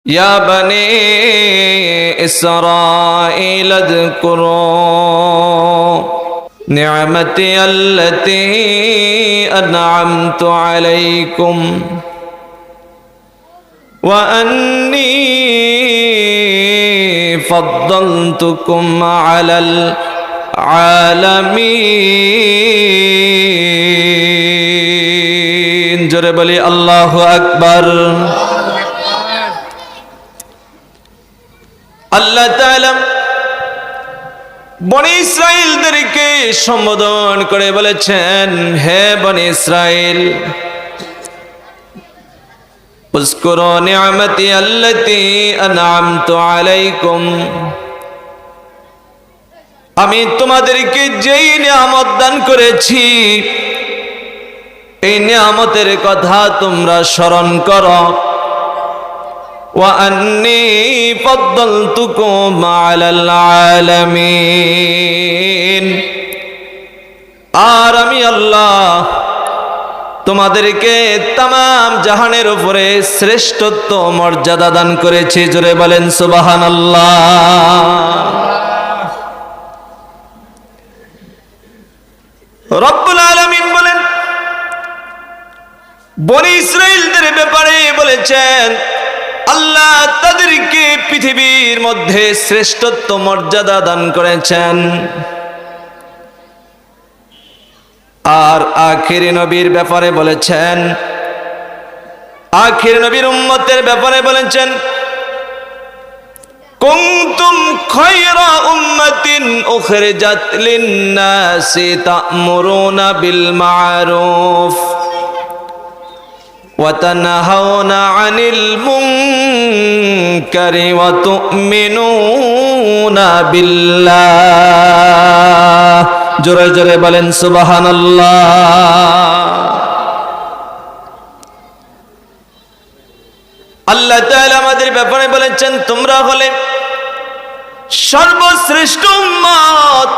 يا بني إسرائيل اذكروا نعمتي التي أنعمت عليكم وأني فضلتكم على العالمين جرب لي الله أكبر আল্লাহ তাআলা বনি ইসরাইলদেরকে সম্বোধন করে বলেছেন, হে বনি ইসরাইল, উযকুরু নি'মাতি আল্লাতী আন'আমতু আলাইকুম, আমি তোমাদেরকে যেই নিয়ামত দান করেছি এই নিয়ামতের কথা তোমরা স্মরণ করো। وأني فضلتكم على العالمين, আর আমি আল্লাহ তোমাদেরকে तमाम জাহানের উপরে শ্রেষ্ঠত্ব মর্যাদা দান করেছি। জোরে বলেন সুবহানাল্লাহ। রব্বুল আলামিন বলেন, বনি ইসরাইলদের ব্যাপারে বলেছেন আল্লাহ তাদেরকে পৃথিবীর মধ্যে শ্রেষ্ঠত্ব মর্যাদা দান করেছেন। আর আখিরি নবীর ব্যাপারে বলেছেন, আখিরি নবীর উম্মতের ব্যাপারে বলেছেন, কুনতুম খায়রা উম্মাতিন উখরিজাত লিন-নাসি তা'মুরুনা বিল মা'রুফ وتنهون عن المنكر وتؤمنون بالله জোরে জোরে বলেন সুবহানাল্লাহ। আল্লাহ তাআলা আমাদের ব্যাপারে বলেছেন, তোমরা হলে সর্বশ্রেষ্ঠ উম্মত।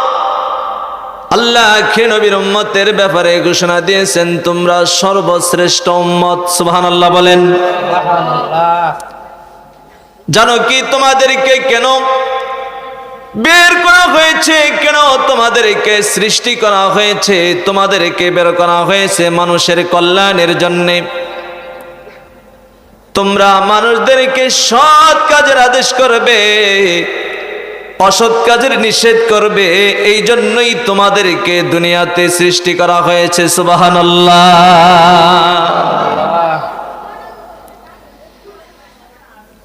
আল্লাহ আখির নবীর উম্মতের ব্যাপারে ঘোষণা দিয়েছেন, তোমরা সর্বশ্রেষ্ঠ উম্মত। সুবহানাল্লাহ বলেন। জানো কি তোমাদেরকে কেন বের করা হয়েছে, কেন তোমাদেরকে সৃষ্টি করা হয়েছে? তোমাদেরকে বের করা হয়েছে মানুষের কল্যাণের জন্যে। তোমরা মানুষদেরকে সৎ কাজের আদেশ করবে, অসৎ কাজের নিষেধ করবে, এই জন্যই তোমাদেরকে দুনিয়াতে সৃষ্টি করা হয়েছে। সুবহানাল্লাহ।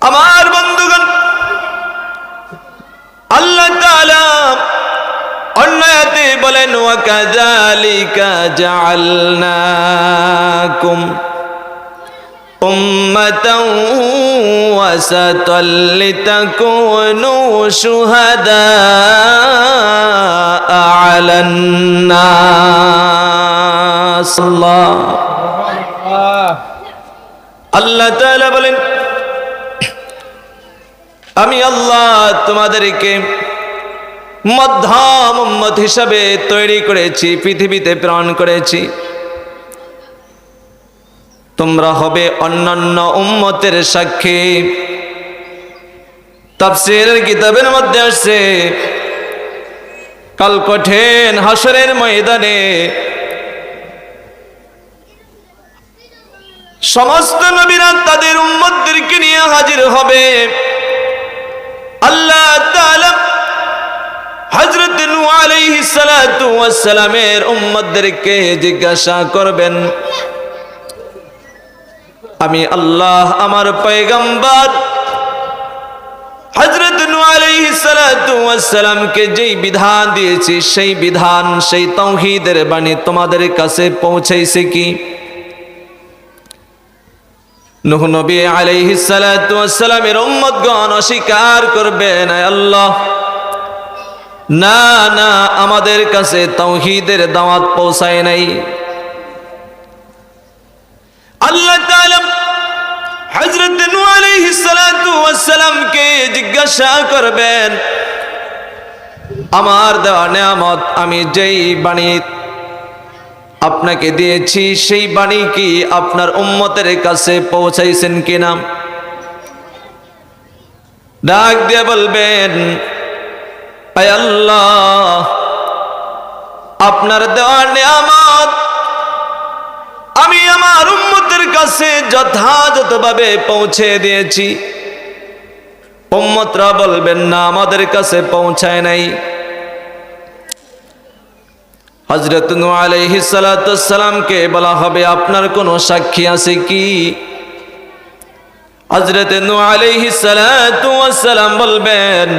আমার বন্ধুগণ, আল্লাহ তাআলা অন্য আয়াতে বলেন, ওয়া কাযালিকা জাআলনাকুম উম্মাতাও ওয়াসাতাল লিতাকুনু শুহাদা আলান নাস। আল্লাহ তাআলা বলেন, আমি আল্লাহ তোমাদেরকে মধ্যম উম্মত হিসাবে তৈরি করেছি, পৃথিবীতে প্রেরণ করেছি। তোমরা হবে অন্যান্য উম্মতের সাক্ষী। তাফসীরের কিতাবের মধ্যে আসছে, কাল কঠিন হাসরের ময়দানে সমস্ত নবীরা তাদের উম্মতদেরকে নিয়ে হাজির হবে। আল্লাহ তাআলা হযরত নূহ আলাইহিস সালাতু ওয়াস সালামের উম্মতদেরকে জিজ্ঞাসা করবেন, আমি আল্লাহ আমার পয়গম্বর হযরত নূহ আলাইহিস সালাতু ওয়াস সালামকে যেই বিধান দিয়েছি সেই বিধান, সেই তাওহীদের বাণী তোমাদের কাছে পৌঁছাইছে কি? নূহ নবী আলাইহিস সালাতু ওয়াস সালামের উম্মতগণ অস্বীকার করবেন, আল্লাহ না না, আমাদের কাছে তাওহীদের দাওয়াত পৌঁছায় নাই। আল্লাহ তাআলা হযরত নূহ আলাইহিস সালাতু ওয়াস সালামকে জিজ্ঞাসা করবেন, আমার দেওয়া নিয়ামত, আমি যেই বাণী আপনাকে দিয়েছি সেই বাণী কি আপনার উম্মতের কাছে পৌঁছাইছেন কিনা? ডাক দিয়ে বলবেন, আয় আল্লাহ, আপনার দেওয়া নিয়ামত আমি আমার উম্মতের কাছে যথাযথভাবে পৌঁছে দিয়েছি। উম্মতরা বলবেন, না, আমাদের কাছে পৌঁছায় নাই। হযরত নূহ আলাইহিস সালাতু ওয়াস সালামকে বলা হবে, আপনার কোনো সাক্ষী আছে কি? হযরত নূহ আলাইহিস সালাতু ওয়াস সালাম বলবেন,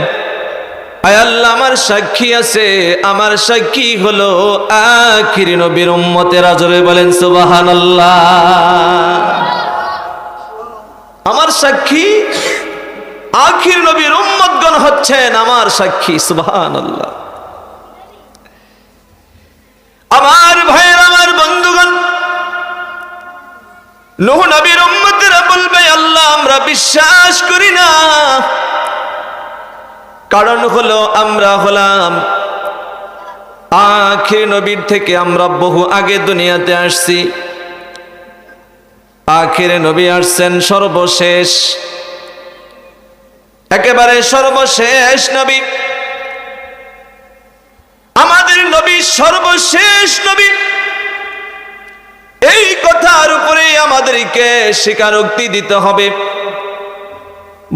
আয় আল্লাহ, আমার সাক্ষী আছে। আমার সাক্ষী হলো আখির নবীর উম্মতেরা। জোরে বলেন সুবহানাল্লাহ। আমার সাক্ষী আখির নবীর উম্মতগণ হচ্ছেন আমার সাক্ষী। সুবহানাল্লাহ। আমার ভাইয়ের, আমার বন্ধুগণ, নূহ নবীর উম্মতেরা বলবে, আল্লাহ, আমরা বিশ্বাস করি না। কারণ হলো আমরা হলাম আখির নবীর থেকে আমরা বহু আগে দুনিয়াতে আসছি। আখির নবী আসছেন সর্বশেষ, একেবারে সর্বশেষ নবী। আমাদের নবী সর্বশেষ নবী, এই কথার উপরে আমাদেরকে স্বীকারোক্তি দিতে হবে।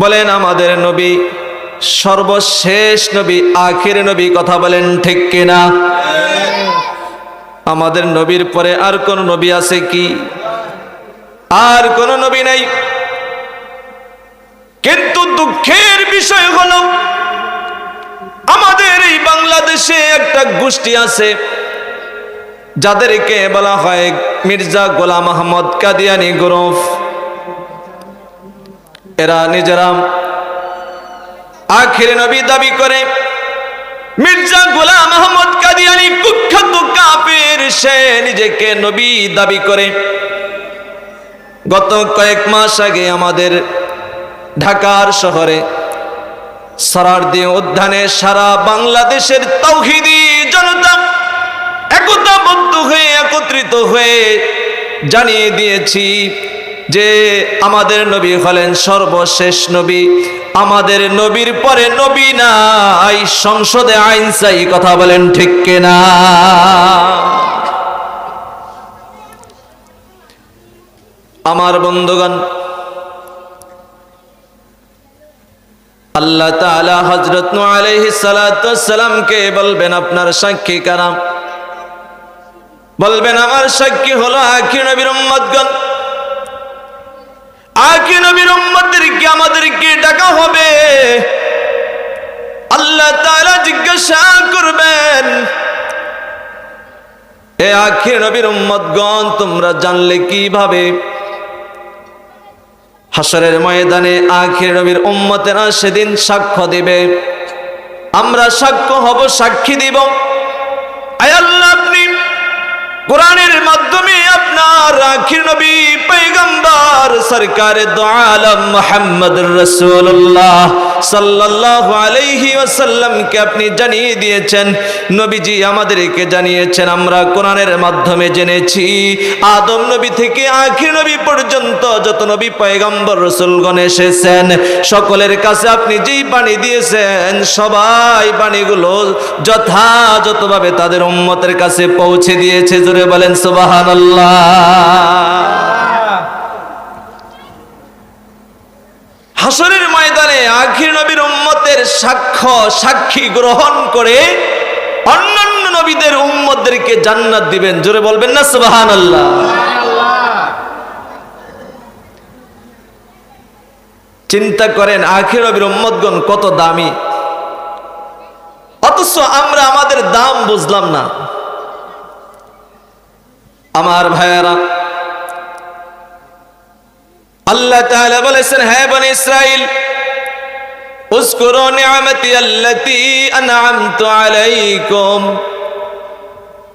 বলেন, আমাদের নবী সর্বশেষ নবী, আখির নবী। কথা বলেন ঠিক কিনা? আমাদের নবীর পরে আর কোন নবী আছে কি? আর কোন নবী নাই। কিন্তু দুঃখের বিষয় হলো, আমাদের এই বাংলাদেশে একটা গোষ্ঠী আছে যাদেরকে বলা হয় মির্জা গোলাম আহমদ কাদিয়ানি গ্রুপ। এরা নিজেরা আখির নবী দাবি করে। মির্জা গোলাম আহমদ কাদিয়ানি কুখ্যাত কাফের, সে নিজেকে নবী দাবি করে। গত কয়েক মাস আগে আমাদের ঢাকার শহরে সরারদি উদ্যানে সারা বাংলাদেশের তাওহীদি জনতা একতাবদ্ধ হয়ে, একত্রিত হয়ে জানিয়ে দিয়েছি যে আমাদের নবী হলেন সর্বশেষ নবী। আমাদের নবীর পরে নবী নাই, সংসদে আইন চাই। কথা বলেন ঠিক কিনা? আমার বন্ধুগণ, আল্লাহ তাআলা হযরত নূহ আলাইহিস সালাতু ওয়াস সালামকে বলবেন, আপনার সাক্ষী কারা? বলবেন, আমার সাক্ষী হলো আখির নবীর উম্মতগণ। আখির নবীর উম্মতদেরকে আমাদেরকে ডাকা হবে। আল্লাহ তাআলা জিজ্ঞাসা করবেন, এ আখির নবীর উম্মতগণ, তোমরা জানলে কিভাবে? হাসরের ময়দানে আখির নবীর উম্মতেরা সেদিন সাক্ষ্য দিবে। আমরা সাক্ষ্য হব, সাক্ষী দিব। আয় আল্লাহ, আপনি কোরআনের মাধ্যমে আপনার আখির নবী পয়গম্বর সরকারে দো আলম মুহাম্মদুর রাসূলুল্লাহ সাল্লাল্লাহু আলাইহি ওয়াসাল্লামকে আপনি জানিয়ে দিয়েছেন। নবীজি আমাদেরকে জানিয়েছেন, আমরা কোরআনের মাধ্যমে জেনেছি আদম নবী থেকে আখির নবী পর্যন্ত যত নবী পয়গম্বর রাসূলগণ এসেছেন, সকলের কাছে আপনি যেই বাণী দিয়েছেন, সবাই বাণীগুলো যথাযথভাবে তাদের উম্মতের কাছে পৌঁছে দিয়েছে। জোরে বলেন সুবহানাল্লাহ। হাসরের ময়দানে আখির নবীর উম্মতের সাক্ষী গ্রহণ করে অন্যান্য নবীদের উম্মতদেরকে জান্নাত দিবেন। জোরে বলবেন না সুবহানাল্লাহ। চিন্তা করেন, আখির নবীর উম্মতগণ কত দামি, অথচ আমরা আমাদের দাম বুঝলাম না। আমার ভাইয়েরা, আল্লাহ তাআলা বলেছেন, হে বনি ইসরাইল, উযকুরু নি'মাতি আল্লাতী আন'আমতু আলাইকুম,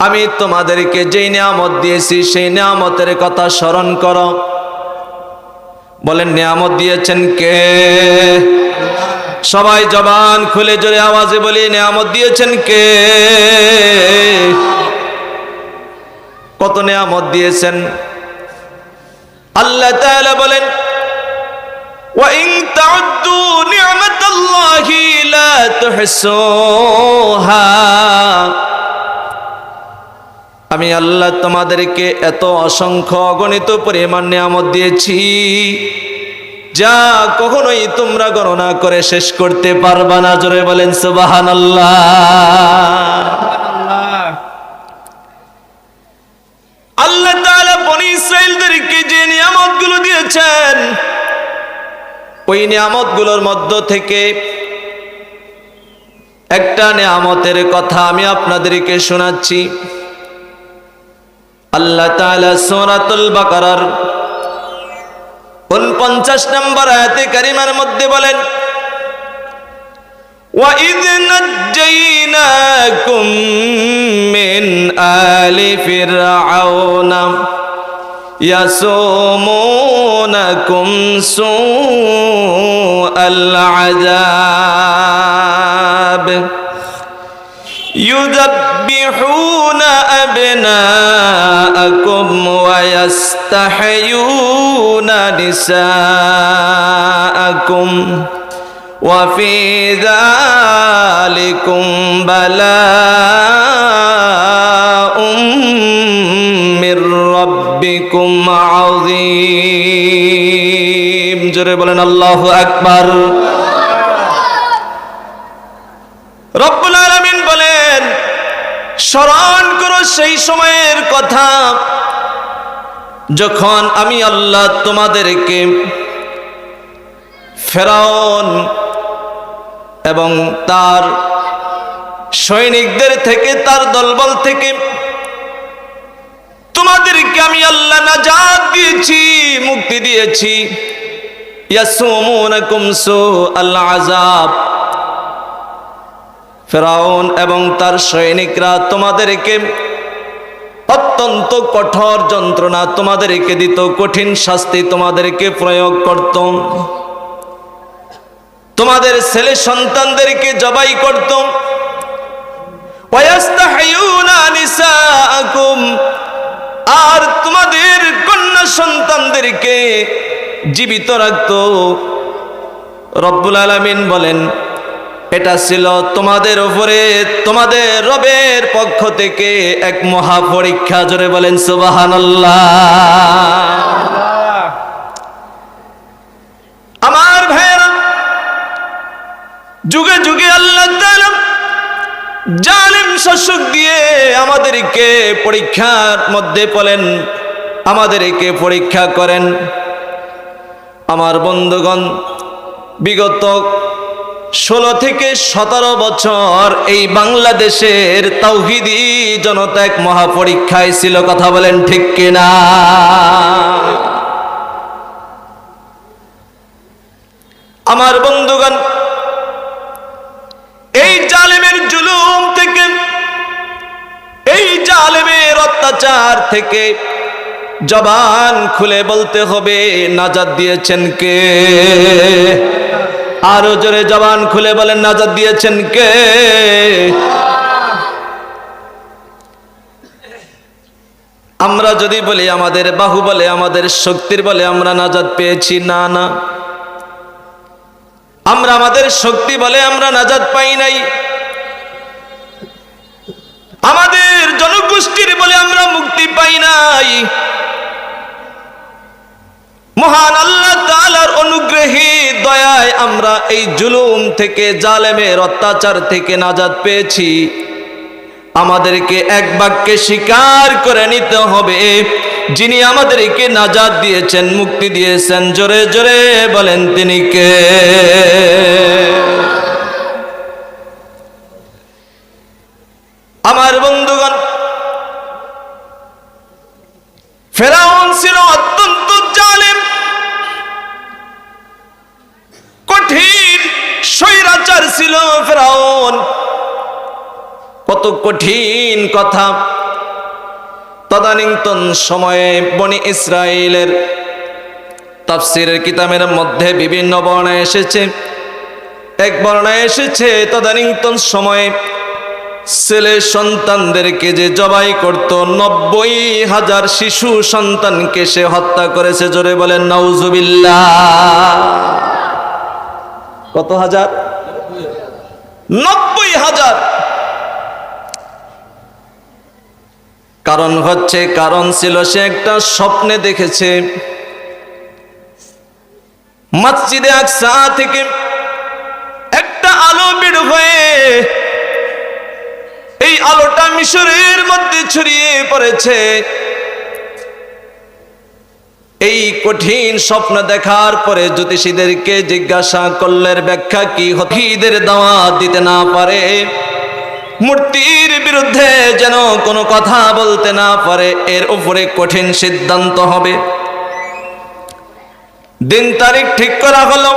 আমি তোমাদেরকে যেই নিয়ামত দিয়েছি সেই নিয়ামতের কথা স্মরণ করো। বলেন, নিয়ামত দিয়েছেন কে? সবাই জবান খুলে জোরে আওয়াজে বলি, নিয়ামত দিয়েছেন কে? কত নিয়ামত দিয়েছেন? আল্লাহ তাআলা বলেন, ওয়া ইন তাউদ্দু নি'মাতাল্লাহি তুহসুহা, আমি আল্লাহ তোমাদেরকে এত অসংখ্য অগণিত পরিমাণ নিয়ামত দিয়েছি যা কখনোই তোমরা গণনা করে শেষ করতে পারবা না। জোরে বলেন সুবহানাল্লাহ। আল্লাহ তাআলা বনি ইসরাঈলদেরকে যে নিয়ামতগুলো দিয়েছেন, ওই নিয়ামতগুলোর মধ্য থেকে একটা নিয়ামতের কথা আমি আপনাদেরকে শোনাচ্ছি। আল্লাহ তাআলা সূরাতুল বাকারার 49 নম্বর আয়াতে কারিমার মধ্যে বলেন, وَإِذْ نَجَّيْنَاكُمْ مِنْ آلِ فِرْعَوْنَ يَسُومُونَكُمْ سُوءَ الْعَذَابِ يُذَبِّحُونَ أَبْنَاءَكُمْ وَيَسْتَحْيُونَ نِسَاءَكُمْ وَفِي ذَلِكُمْ بَلَاءٌ مِّن رَّبِّكُمْ عَظِيمٌ। জোরে বলেন আল্লাহু আকবার। রব্বুল আলামিন বলেন, স্মরণ করো সেই সময়ের কথা যখন আমি আল্লাহ তোমাদেরকে ফেরাউন এবং তার সৈনিকদের থেকে, তার দলবল থেকে তোমাদেরকে আমি আল্লাহ নাজাত দিয়েছি, মুক্তি দিয়েছি। ইয়াসুমুনাকুম সুআল আযাব, ফেরাউন এবং তার সৈনিকরা তোমাদেরকে অত্যন্ত কঠোর যন্ত্রণা তোমাদেরকে দিত, কঠিন শাস্তি তোমাদেরকে প্রয়োগ করত, তোমাদের ছেলে সন্তানদেরকে জবাই করত। ওয়ায়াস্তাহিয়ুনা নিসাআকুম, আর তোমাদের কন্যা সন্তানদেরকে জীবিত রাখত। রব্বুল আলামিন বলেন, এটা ছিল তোমাদের উপরে তোমাদের রবের পক্ষ থেকে এক মহা পরীক্ষা। জোরে বলেন সুবহানাল্লাহ। আমার ভাইরা, যুগে যুগে আল্লাহ তাআলা জালিম শাসক দিয়ে আমাদেরকে পরীক্ষার মধ্যে বলেন, আমাদেরকে পরীক্ষা করেন। আমার বন্ধুগণ, বিগত 16 থেকে 17 বছর এই বাংলাদেশের তাওহীদি জনতা এক মহা পরীক্ষায় ছিল। কথা বলেন ঠিক কিনা? আমার বন্ধুগণ, এই জালেমের জুলুম থেকে, এই জালেমের অত্যাচার থেকে জবান খুলে বলতে হবে, নাজাত দিয়েছেন কে? আরো জোরে জবান খুলে বলেন, নাজাত দিয়েছেন কে? আমরা যদি বলি আমাদের বাহুবলে, আমাদের শক্তির বলে আমরা নাজাত পেয়েছি, না না, আমরা আমাদের শক্তি বলে আমরা নাজাত পাই নাই, আমাদের জনগোষ্ঠীর বলে আমরা মুক্তি পাই নাই। মহান আল্লাহ তাআলার অনুগ্রহে দয়ায় আমরা এই জুলুম থেকে, জালেমের অত্যাচার থেকে নাজাত পেয়েছি। আমাদেরকে এক বাক্যে স্বীকার করে নিতে হবে, যিনি আমাদেরকে নাজাত দিয়েছেন, মুক্তি দিয়েছেন, জোরে জোরে বলেন তিনি কে? আমার বন্ধুগণ, ফেরাউন ছিল অত্যন্ত জালেম, কঠিন স্বৈরাচার ছিল ফেরাউন। কত কঠিন কথা! তদানীন্তন সময়ে বনি ইসরাইলের তাফসীরের কিতাবের মধ্যে বিভিন্ন বর্ণনা এসেছে। এক বর্ণনা এসেছে, তদানীন্তন সময়ে ছেলে সন্তানদেরকে যে জবাই করত, 90,000 শিশু সন্তানকে সে হত্যা করেছে। জোরে বলেন নাউজুবিল্লাহ। কত হাজার? 90,000। কারণ ছিল সে একটা স্বপ্নে দেখেছে মসজিদে আকসা থেকে একটা আলো বের হয়ে এই আলোটা মিশরের মধ্যে ছড়িয়ে পড়েছে। এই কঠিন স্বপ্ন দেখার পরে জ্যোতিষীদেরকে জিজ্ঞাসা করলেন ব্যাখ্যা কি? হকিদের দাওয়াত দিতে না পারে, মূর্তির বিরুদ্ধে যেন কোনো কথা বলতে না পারে, এর উপরে কঠিন সিদ্ধান্ত হবে। দিন তারিখ ঠিক করা হলো।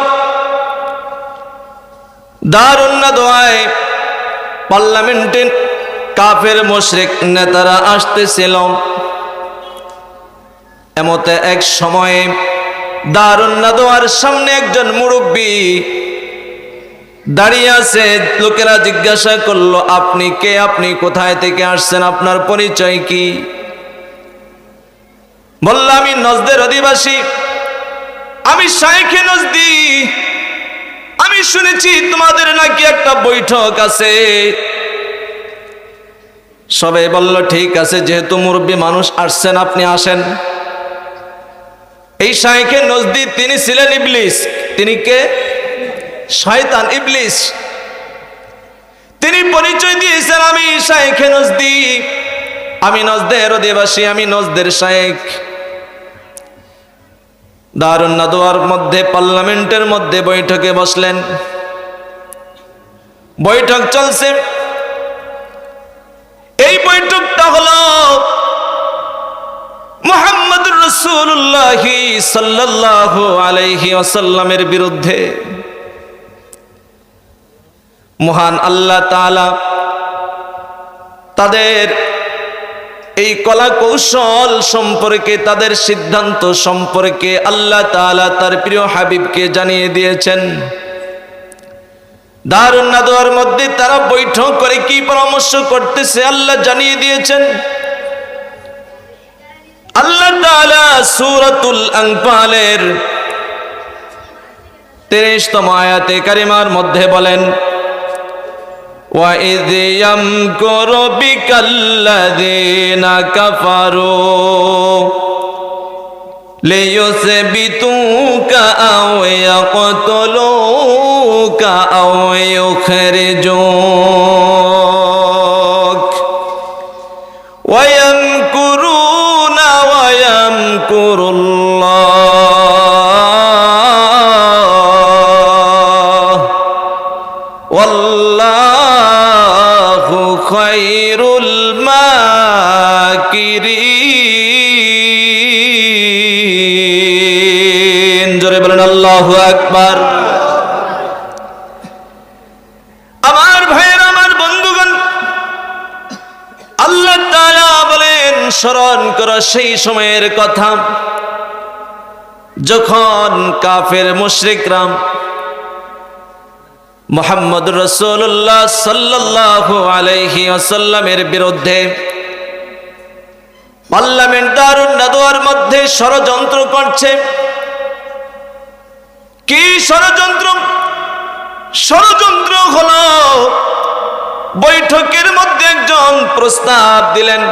দারুন নাদওয়ায় পার্লামেন্টের কাফের মুশরিক নেতারা আসতেছিল। এমতে এক সময়ে দারুন নাদওয়ার সামনে একজন মুরব্বী দাঁড়িয়ে আছে। লোকেরা জিজ্ঞাসা করলো, আপনি কে? আপনি কোথায় থেকে আসছেন? আপনার পরিচয় কি? বলল, আমি নজদের অধিবাসী, আমি শাইখে নজদি। আমি শুনেছি তোমাদের নাকি একটা বৈঠক আছে। সবাই বলল, ঠিক আছে, যেহেতু মুরব্বী মানুষ আসছেন, আপনি আসেন। এই শাইখে নজদি তিনি ছিলেন ইবলিস। তিনি কে? শয়তান, ইবলিস। তিনি পরিচয় দিয়েছেন, আমি শাইখে নজদি, আমি নজদের অধিবাসী, আমি নজদের শাইখ। দারুন নাদওয়ার মধ্যে পার্লামেন্টের মধ্যে বৈঠকে বসলেন। বৈঠক চলছে। এই বৈঠকটা হলো মুহাম্মদুর রাসূলুল্লাহ সাল্লাল্লাহু আলাইহি ওয়াসাল্লামের বিরুদ্ধে। মহান আল্লাহ তাআলা তাদের এই কলা কৌশল সম্পর্কে, তাদের সিদ্ধান্ত সম্পর্কে আল্লাহ তাআলা তার প্রিয় হাবিবকে জানিয়ে দিয়েছেন। দারুন নাদওয়ার মধ্যে তারা বৈঠক করে কি পরামর্শ করতেছে আল্লাহ জানিয়ে দিয়েছেন। আল্লাহ তাআলা সূরাতুল আনফালের 23তম আয়াতে কারিমার মধ্যে বলেন, وَإِذْ يَمْكُرُ بِكَ الَّذِينَ كَفَرُوا لِيُثْبِتُوكَ أَوْ يَقْتُلُوكَ أَوْ يُخْرِجُوكَ وَيَمْكُرُونَ وَيَمْكُرُ اللَّهُ وَاللَّهُ খায়রুল মাকিরিন। জোরে বলেন আল্লাহু আকবার। আমার ভাইয়ের, আমার বন্ধুগণ, আল্লাহ তাআলা বলেন, স্মরণ করো সেই সময়ের কথা যখন কাফের মুশরিকরা মুহাম্মদুর রাসূলুল্লাহ সাল্লাল্লাহু আলাইহি ওয়াসাল্লামের বিরুদ্ধে পার্লামেন্ট দারুন নাদওয়ার মধ্যে ষড়যন্ত্র করছে। কি ষড়যন্ত্র? ষড়যন্ত্র হলো বৈঠকের মধ্যে একজন প্রস্তাব দিলেন,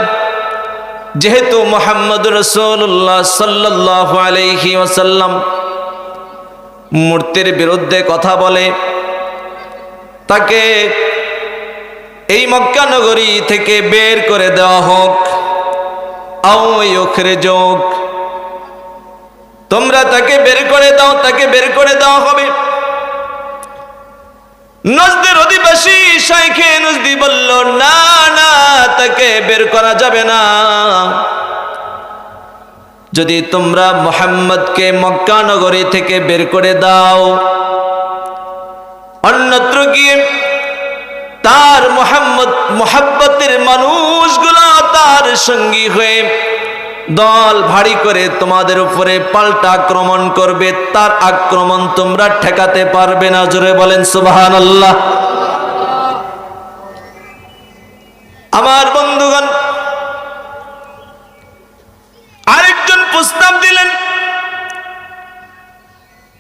যেহেতু মুহাম্মদুর রাসূলুল্লাহ সাল্লাল্লাহু আলাইহি ওয়াসাল্লাম মূর্তির বিরুদ্ধে কথা বলে, তাকে এই মক্কা নগরী থেকে বের করে দেওয়া হোক। আও ইউখরিজুক, তোমরা তাকে বের করে দাও, তাকে বের করে দেওয়া হবে। নজদের অধিবাসী শাইখে নজদি বলল, না না, তাকে বের করা যাবে না। যদি তোমরা মুহাম্মদকে মক্কা নগরী থেকে বের করে দাও, অন্যত্র গিয়ে তার মুহাব্বতের মানুষগুলো তার সঙ্গী হয়ে দল ভারী করে তোমাদের উপরে পাল্টা আক্রমণ করবে, তার আক্রমণ তোমরা ঠেকাতে পারবে না। জোরে বলেন সুবহানাল্লাহ। আমার বন্ধুগণ, আরেকজন প্রস্তাব দিলেন,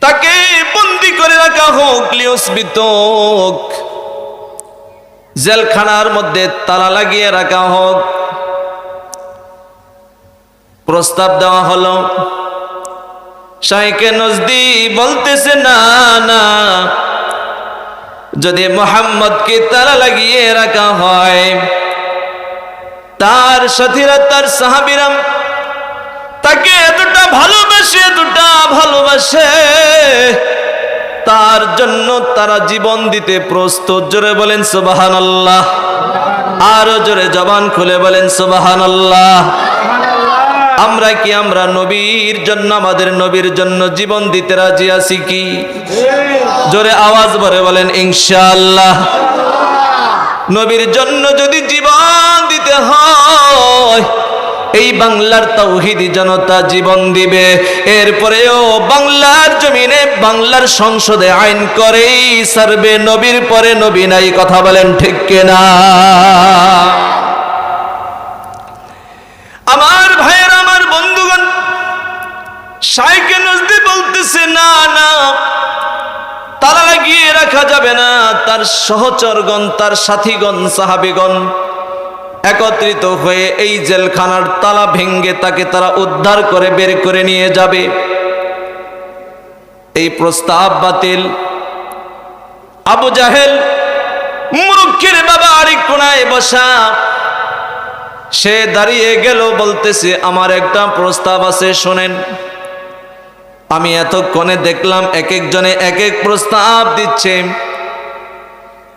তাকে বন্দী করে রাখা হোক, লিউসবিতুক, জেলখানার মধ্যে তালা লাগিয়ে রাখা হোক। প্রস্তাব দেওয়া হলো। শাইখে নজদি বলতেছে, না না, যদি মুহাম্মদকে তালা লাগিয়ে রাখা হয়, তার সাথীরা, তার সাহাবীরা তাকে এতটা ভালোবাসে, তার জন্য তারা জীবন দিতে প্রস্তুত। জোরে বলেন সুবহানাল্লাহ। আরো জোরে জবান খুলে বলেন সুবহানাল্লাহ। আমরা নবীর জন্য, আমাদের নবীর জন্য জীবন দিতে রাজি আছি কি? জোরে আওয়াজ ভরে বলেন ইনশাআল্লাহ। নবীর জন্য যদি জীবন দিতে হয়, এই বাংলার তাওহীদি জনতা জীবন দিবে। এরপরেও বাংলার জমিনে, বাংলার সংসদে আইন করেই সারবে। নবীর পরে নবী নাই। কথা বলেন ঠিক কিনা? আমার ভাইয়ের, আমার বন্ধুগণ, শাইখে নজদি বলতেছে, না না, তালা লাগিয়ে রাখা যাবে না। তার সহচরগণ, তার সাথীগণ, সাহাবীগণ একত্রিত হয়ে এই জেলখানার তালা ভেঙ্গে তাকে তারা উদ্ধার করে বের করে নিয়ে যাবে। এই প্রস্তাব বাতিল। আবু জাহেল মূর্খের বাবা আরেক কোণায় বসা, সে দাঁড়িয়ে গেল, বলতেছে, আমার একটা প্রস্তাব আছে, শোনেন। আমি এতক্ষণে দেখলাম এক একজনে এক এক প্রস্তাব দিচ্ছে।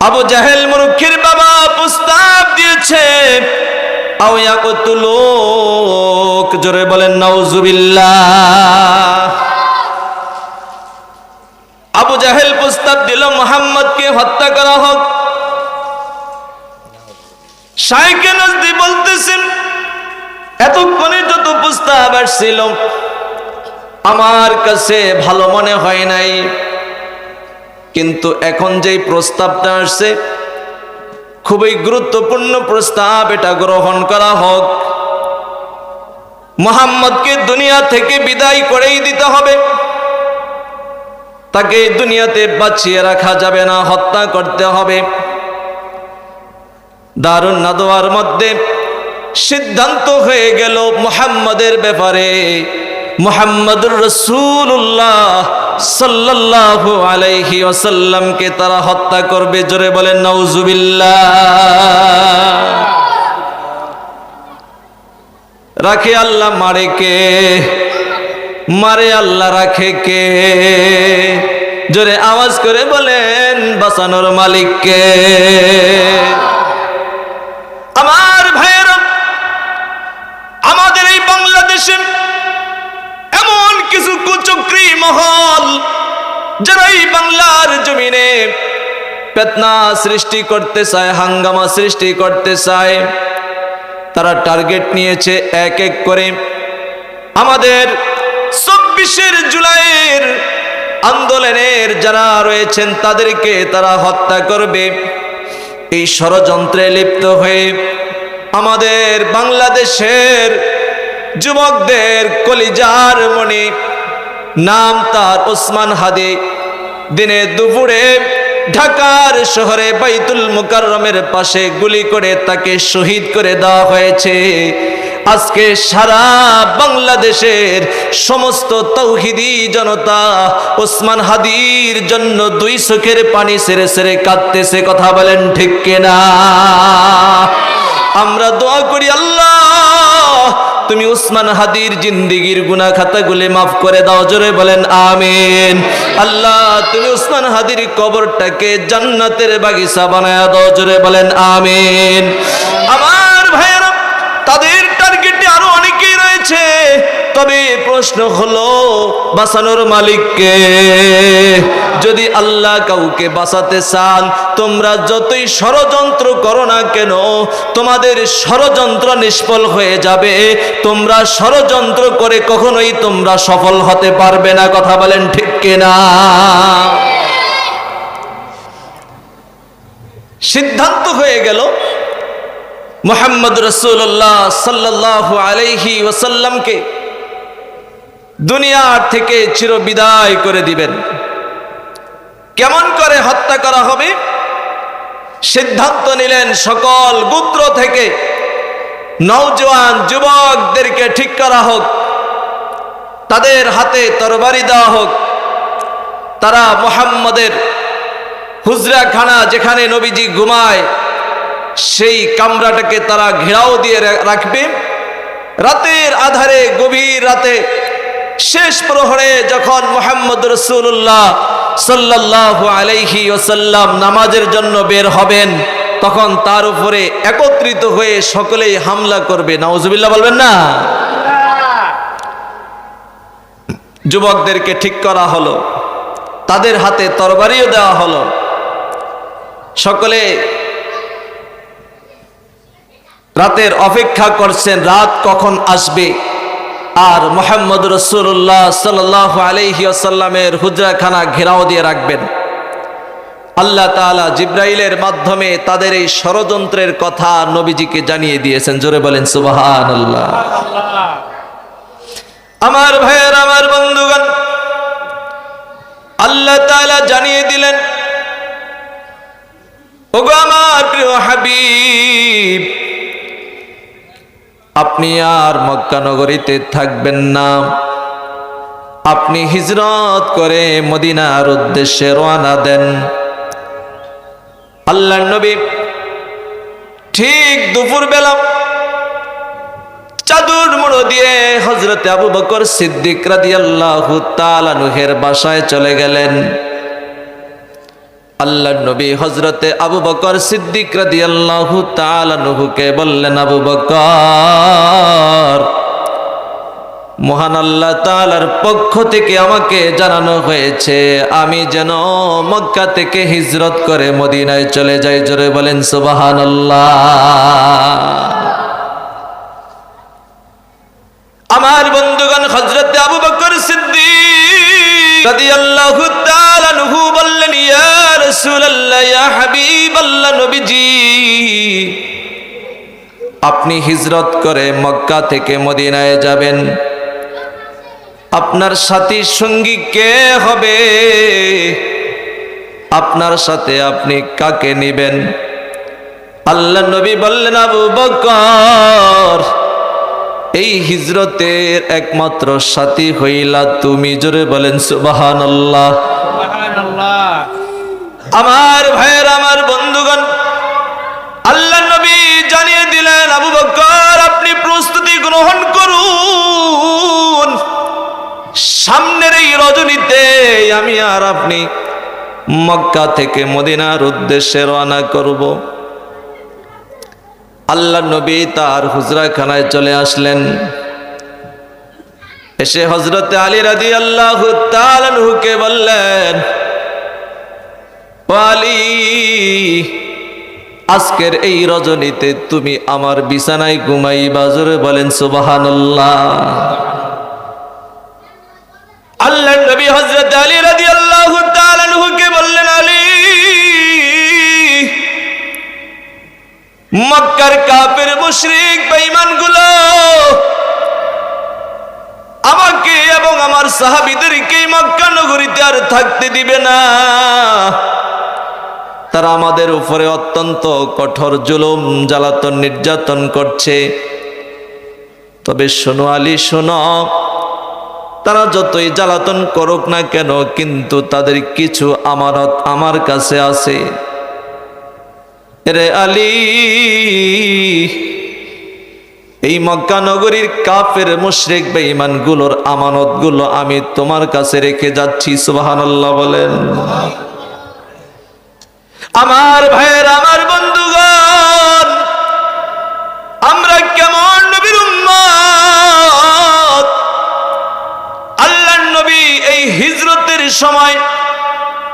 আবু জাহেল মূর্খের বাবা প্রস্তাব দিয়েছে, আও ইয়াকতুলুক। জোরে বলেন নাউজুবিল্লাহ। আবু জাহেল প্রস্তাব দিল মুহাম্মদকে হত্যা করা হোক। শাইখে নজদি বলতেছেন, এতক্ষণে যত প্রস্তাব আসছিল আমার কাছে ভালো মনে হয় নাই, কিন্তু এখন যেই প্রস্তাবটা আসছে খুবই গুরুত্বপূর্ণ প্রস্তাব, এটা গ্রহণ করা হোক। মুহাম্মদকে দুনিয়া থেকে বিদায় করেই দিতে হবে। তাকে দুনিয়াতে বাঁচিয়ে রাখা যাবে না, হত্যা করতে হবে। দারুন নাদওয়ার মধ্যে সিদ্ধান্ত হয়ে গেল মুহাম্মদের ব্যাপারে। মুহাম্মদুর রাসূলুল্লাহ সাল্লাল্লাহু আলাইহি ওয়াসাল্লামকে তারা হত্যা করবে। জোরে বলেন নাউজুবিল্লাহ। রাখে আল্লাহ, মারে কে? মারে আল্লাহ, রাখে কে? জোরে আওয়াজ করে বলেন বাঁচানোর মালিক কে? আমার ভাইয়েরা, আমাদের এই বাংলাদেশে এমন কিছু কুচক্রী মহল যারা এই বাংলার জমিনে ফিতনা সৃষ্টি করতে চায়, হাঙ্গামা সৃষ্টি করতে চায়। তারা টার্গেট নিয়েছে এক এক করে আমাদের 24শে জুলাইয়ের আন্দোলনের যারা রয়েছেন তাদেরকে তারা হত্যা করবে। এই ষড়যন্ত্রে লিপ্ত হয়ে আমাদের বাংলাদেশের যুবকদের কলিজার মণি, নাম তার ওসমান হাদি, দিনে দুপুরে ঢাকার শহরে বাইতুল মুকাররমের পাশে গুলি করে তাকে শহীদ করে দেওয়া হয়েছে। আজকে সারা বাংলাদেশের সমস্ত তাওহীদি জনতা ওসমান হাদির জন্য দুই চোখের পানি ছেড়ে ছেড়ে কাঁদতেছে। কথা বলেন ঠিক কিনা? আমরা দোয়া করি, আল্লাহ তুমি উসমান হাদির জিন্দেগীর গুনাহ খাতাগুলো মাফ করে দাও। জোরে বলেন আমিন। আল্লাহ তুমি উসমান হাদির কবরটাকে জান্নাতের বাগিচা বানায়া দাও। জোরে বলেন আমিন। আমার ভাইয়েরা, তাদের টার্গেটে আরো অনেকেই রয়েছে, তবে প্রশ্ন হলো বাঁচানোর মালিক কে? যদি আল্লাহ কাউকে বাঁচাতে চান, তোমরা যতই ষড়যন্ত্র করো না কেন, তোমাদের ষড়যন্ত্র নিষ্ফল হয়ে যাবে। তোমরা ষড়যন্ত্র করে কখনোই তোমরা সফল হতে পারবে না। কথা বলেন ঠিক কিনা? সিদ্ধান্ত হয়ে গেল মুহাম্মদ রাসূলুল্লাহ সাল্লাল্লাহু আলাইহি ওয়াসাল্লামকে দুনিয়ার থেকে চিরবিদায় করে দিবেন। কেমন করে হত্যা করা হবে? সিদ্ধান্ত নিলেন সকল গোত্র থেকে নওজোয়ান যুবকদেরকে ঠিক করা হোক, তাদের হাতে তরবারি দেওয়া হোক, তারা মুহাম্মদের হুজরাখানা যেখানে নবীজি ঘুমায় সেই কামরাটাকে তারা ঘেরাও দিয়ে রাখবে। রাতের আধারে, গভীর রাতে, শেষ প্রহরে যখন মুহাম্মদ রাসূলুল্লাহ সাল্লাল্লাহু আলাইহি ওয়াসাল্লাম নামাজের জন্য বের হবেন, তখন তার উপরে একত্রিত হয়ে সকলেই হামলা করবে। নাউজুবিল্লাহ বলবেন না? যুবকদেরকে ঠিক করা হলো, তাদের হাতে তরবারিও দেওয়া হলো। সকলে রাতের অপেক্ষা করছেন রাত কখন আসবে আর মুহাম্মদ রাসূলুল্লাহ সাল্লাল্লাহু আলাইহি ওয়াসাল্লামের হুজরাখানা ঘেরাও দিয়ে রাখবেন। আল্লাহ তাআলা জিবরাইলের মাধ্যমে তাদের এই ষড়যন্ত্রের কথা নবীজিকে জানিয়ে দিয়েছেন। জোরে বলেন সুবহানাল্লাহ। আমার ভাইয়ের, আমার বন্ধুগণ, আল্লাহ তাআলা জানিয়ে দিলেন, ওগো আমার প্রিয় হাবিব, আপনি আর মক্কা নগরীতে থাকবেন না, আপনি হিজরত করে মদিনার উদ্দেশ্যে রওনা দেন। আল্লাহর নবী ঠিক দুপুর বেলা চাদর মুড়ো দিয়ে হযরতে আবু বকর সিদ্দিক রাদিয়াল্লাহু তাআলা আনহুর বাসায় চলে গেলেন। আল্লাহর নবী হযরতে আবু বকর সিদ্দিক রাদিয়াল্লাহু তাআলা আনহুকে বললেন, আবু বকর, মহান আল্লাহ তাআলার পক্ষ থেকে আমাকে জানানো হয়েছে আমি যেন মক্কা থেকে হিজরত করে মদিনায় চলে যাই। জোরে বলেন সুবহানাল্লাহ। আমার বন্ধুগণ, হযরতে আবু বকর সিদ্দিক রাদিয়াল্লাহু তাআলা আনহু বললেন, ইয়া রাসূলুল্লাহ, ইয়া হাবিবাল্লাহ, নবীজি, আপনি হিজরত করে মক্কা থেকে মদিনায় যাবেন, আপনার সাথী সঙ্গী কে হবে? আপনার সাথে আপনি কাকে নেবেন? আল্লাহ নবী বললেন, আবু বকর, এই হিজরতের একমাত্র সাথী হইলা তুমি। জোরে বলেন সুবহানাল্লাহ। আমার ভাইয়ের, আমার বন্ধুগণ, আল্লাহ নবী জানিয়ে দিলেন, আবু বকর, আপনি প্রস্তুতি গ্রহণ করুন, সামনের এই রজনীতে আমি আর আপনি মক্কা থেকে মদিনার উদ্দেশ্যে রওনা করব। আল্লাহ নবী তার হুজরাখানায় চলে আসলেন। এসে হযরতে আলী রাদিয়াল্লাহু তাআলা আনহুকে বললেন, ও আলী, আজকের এই রজনীতে তুমি আমার বিছানায় ঘুমাইবা। জোরে বলেন সুবহানাল্লাহ। আল্লাহর নবী হযরত আলী রাদিয়াল্লাহু তাআলা আনহুকে বললেন, আলী, মক্কার কাফের মুশরিক বেঈমানগুলো আমাকে এবং আমার সাহাবীদেরকে মক্কা নগরীতে আর থাকতে দিবে না। তারা আমাদের উপরে অত্যন্ত কঠোর জুলুম, জ্বালাতন, নির্যাতন করছে। তবে শোনো আলী, শোনো, তারা যতই জ্বালাতন করুক না কেন, কিন্তু তাদের কিছু আমানত আমার কাছে আছে। রে আলী, এই মক্কা নগরীর কাফের মুশরিক বেঈমান গুলোর আমানত গুলো আমি তোমার কাছে রেখে যাচ্ছি। সুবহানাল্লাহ বলেন। আমার ভাইয়ের, আমার বন্ধুগণ, আমরা কেমন নবীর উম্মত! আল্লাহর নবী এই হিজরতের সময়,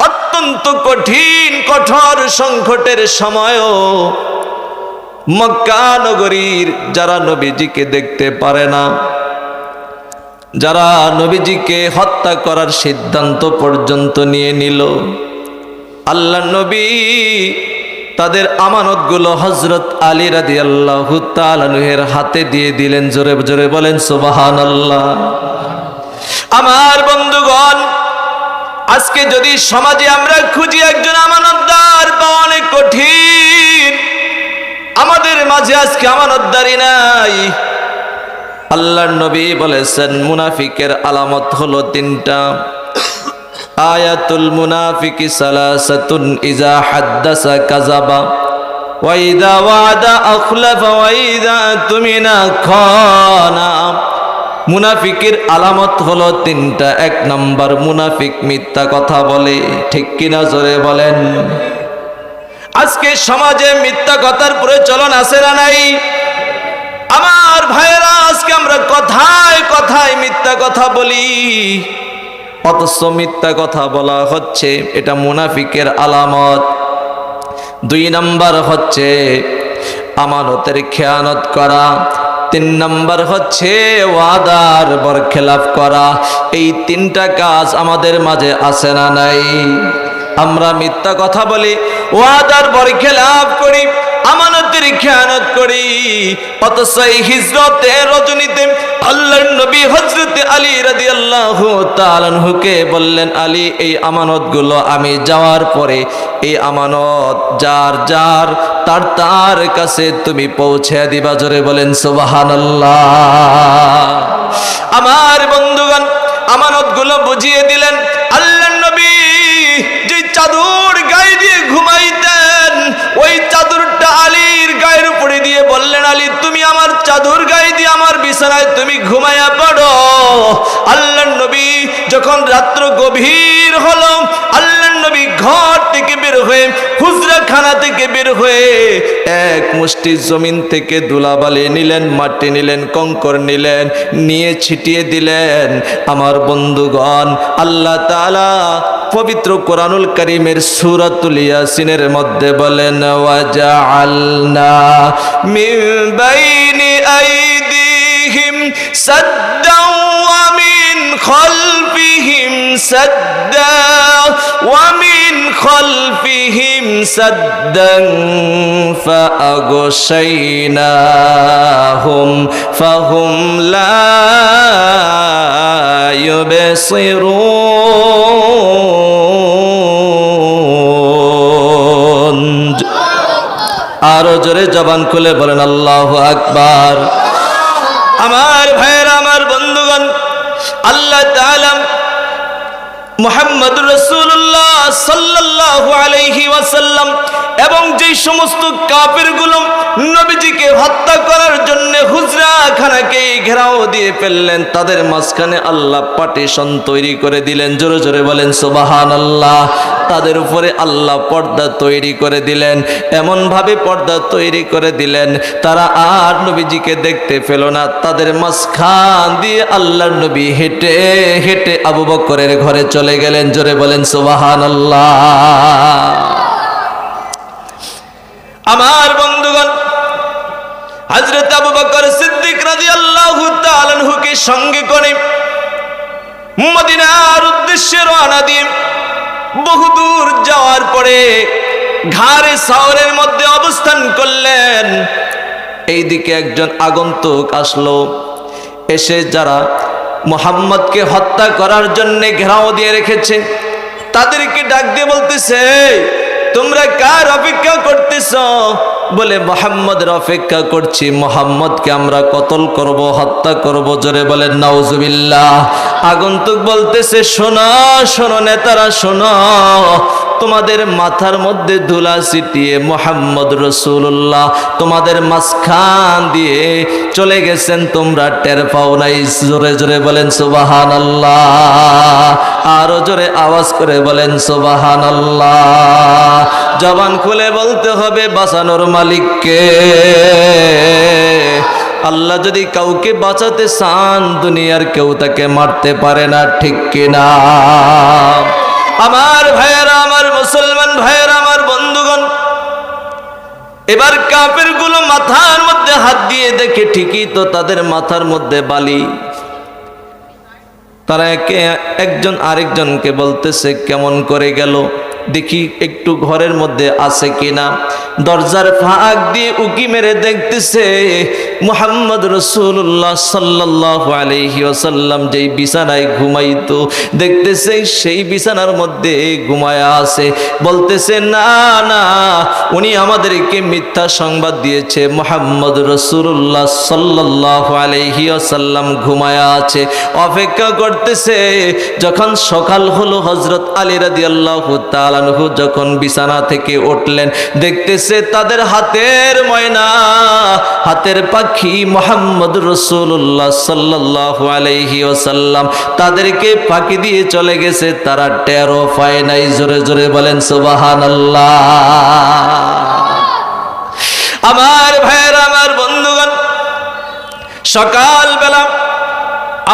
অত্যন্ত কঠিন কঠোর সংকটের সময়ও মক্কা নগরীর যারা নবীজিকে দেখতে পারে না, যারা নবীজিকে হত্যা করার সিদ্ধান্ত পর্যন্ত নিয়ে নিল, আল্লাহর নবী তাদের আমানতগুলো হযরত আলী রাদিয়াল্লাহু তাআলা আনহুর হাতে দিয়ে দিলেন। জোরে জোরে বলেন সুবহানাল্লাহ। আমার বন্ধুগণ, আজকে যদি সমাজে আমরা খুঁজি একজন আমানতদার পাওয়া অনেক কঠিন। মাঝে আজকে আমানতদারি নাই। আল্লাহর নবী বলেছেন মুনাফিকের আলামত হলো তিনটা। আয়াতুল মুনাফিকি সালাসাতুন ইজা হাদ্দাসা কাযাবা ওয়া ইযা ওয়াদা আখলাফা ওয়া ইযা তুমিনা খানা। মুনাফিকের আলামত হলো তিনটা। এক নাম্বার, মুনাফিক মিথ্যা কথা বলে। ঠিক কিনা জোরে বলেন? আজকে সমাজে মিথ্যা কথার প্রচলন আছে না নাই? আমার ভাইয়েরা, আজকে আমরা কথায় কথায় মিথ্যা কথা বলি, অথচ মিথ্যা কথা বলা হচ্ছে এটা মুনাফিকের আলামত। দুই নাম্বার হচ্ছে আমানতের খেয়ানত করা। তিন নাম্বার হচ্ছে ওয়াদার বরখেলাপ করা। এই তিনটা কাজ আমাদের মাঝে আছে না নাই? আমরা মিথ্যা কথা বলি, ওয়াদার বরখেলাপ করি, আমানতের খেয়ানত করি, অথচ এই হিজরতের রজনীতে আল্লাহর নবী হযরত আলী রাদিয়াল্লাহু তাআলা আনহুকে বললেন, আলী এই আমানতগুলো আমি যাওয়ার পরে এই আমানত যার যার তার কাছে তুমি পৌঁছে দিবা। জোরে বলেন সুবহানাল্লাহ। আমার বন্ধুগণ, আমানতগুলো বুঝিয়ে দিলেন। আল্লাহর নবী যে চাদর গায়ে দিয়ে ঘুমাইতেন, ওই চাদরটা আলীর গায়ের উপরে দিয়ে বললেন, আলী তুমি আমার চাদর গায়ে দিয়ে আমার বিছানায় তুমি ঘুমাইয়া পড়ো। আল্লাহর নবী যখন রাত্র গভীর হলো, আল্লাহর নবী ঘর থেকে বের হয়ে, হুজরাখানা থেকে বের হয়ে এক মুষ্টি জমিন থেকে ধুলাবালি নিলেন, মাটি নিলেন, কঙ্কর নিলেন, নিয়ে ছিটিয়ে দিলেন। আমার বন্ধুগণ, আল্লাহ তাআলা পবিত্র কোরআনুল কারীমের সূরাতুল ইয়াসিনের মধ্যে বলেন, ওয়াজআলনা মিন বাইনি আইদিহিম সাদ্দাও ওয়া মিন খালফিহিম সাদ্দা ওয়া মিন খালফিহিম সাদ্দান ফাআগশাইনাহুম ফাহুম লা ইউবসিরুন। আরো জোরে জবান খুলে বলেন আল্লাহু আকবার। আমার ভাইয়েরা, আমার বন্ধুগণ, আল্লাহ তাআলা মুহাম্মদুর রাসূলুল্লাহ সাল্লাল্লাহু আলাইহি ওয়াসাল্লাম এবং যে সমস্ত কাফেরগুলো নবীজিকে হত্যা করার জন্য হুজরাখানাকে ঘেরাও দিয়ে ফেললেন, তাদের মাঝখানে আল্লাহ পার্টিশন তৈরি করে দিলেন। জোরে জোরে বলেন সুবহানাল্লাহ। তাদের উপরে আল্লাহ পর্দা তৈরি করে দিলেন, এমন ভাবে পর্দা তৈরি করে দিলেন তারা আর নবীজিকে দেখতে পেল না। তাদের মাঝখান দিয়ে আল্লাহর নবী হেঁটে হেঁটে আবু বকরের ঘরে চলে গেলেন। জোরে বলেন সুবহানাল্লাহ। আমার বন্ধুগণ, হযরত আবু বকর সিদ্দিক রাদিয়াল্লাহু তাআলা আনহুকে সঙ্গে করে মদিনার উদ্দেশ্যে রওনা দিয়ে বহুদূর যাওয়ার পরে ঘাড়ে সাওরের মধ্যে অবস্থান করলেন। এইদিকে একজন আগন্তুক আসলো, এসে যারা মুহাম্মদকে হত্যা করার জন্য ঘেরাও দিয়ে রেখেছে তাদেরকে ডাক দিয়ে বলতেছে, তোমরা কার অপেক্ষা করতেছ? বলে মুহাম্মদের অপেক্ষা করছি, মুহাম্মদকে আমরা কতল করব, হত্যা করব। জোরে বলেন নাউজুবিল্লাহ। আগন্তুক বলতেছে, শোনো শোনো নেতারা শোনো, তোমাদের মাথার মধ্যে ধুলা ছিটিয়ে মুহাম্মদ রাসূলুল্লাহ তোমাদের মাঝখান দিয়ে চলে গেছেন, তোমরা টের পাও নাই। জোরে জোরে বলেন সুবহানাল্লাহ। আরো জোরে আওয়াজ করে বলেন সুবহানাল্লাহ। জবান খুলে বলতে হবে বাঁচানোর মালিককে। আল্লাহ যদি কাউকে বাঁচাতে চান, দুনিয়ার কেউ তাকে মারতে পারে না। ঠিক কিনা? আমার ভাইয়েরা, আমার মুসলমান ভাইয়েরা, আমার বন্ধুগণ, এবার কাফেরগুলো মাথার মধ্যে হাত দিয়ে দেখে ঠিকই তো তাদের মাথার মধ্যে বালি। তারা একজন আরেকজনকে বলতেছে, কেমন করে গেল? দেখি একটু ঘরের মধ্যে আছে কিনা। দরজার ফাঁক দিয়ে উকি মেরে দেখতেছে মুহাম্মদ রাসূলুল্লাহ সাল্লাল্লাহু আলাইহি ওয়াসাল্লাম যেই বিছানায় ঘুমাইতো, দেখতেছে সেই বিছানার মধ্যে ঘুমায়া আছে। বলতেছে না না, উনি আমাদেরকে মিথ্যা সংবাদ দিয়েছে, মুহাম্মদ রাসূলুল্লাহ সাল্লাল্লাহু আলাইহি ওয়াসাল্লাম ঘুমায়া আছে। অপেক্ষা করতেছে। যখন সকাল হলো, হযরত আলী রাদিয়াল্লাহু তাআলা আনহু যখন বিছানা থেকে উঠলেন, দেখতেছে তাদের হাতের ময়না, হাতের পাখি মুহাম্মদ রাসূলুল্লাহ সাল্লাল্লাহু আলাইহি ওয়াসাল্লাম তাদেরকে ফাঁকি দিয়ে চলে গেছে, তারা টেরও পায় নাই। জোরে জোরে বলেন সুবহানাল্লাহ। আমার ভাইয়েরা, আমার বন্ধুগণ, সকালবেলা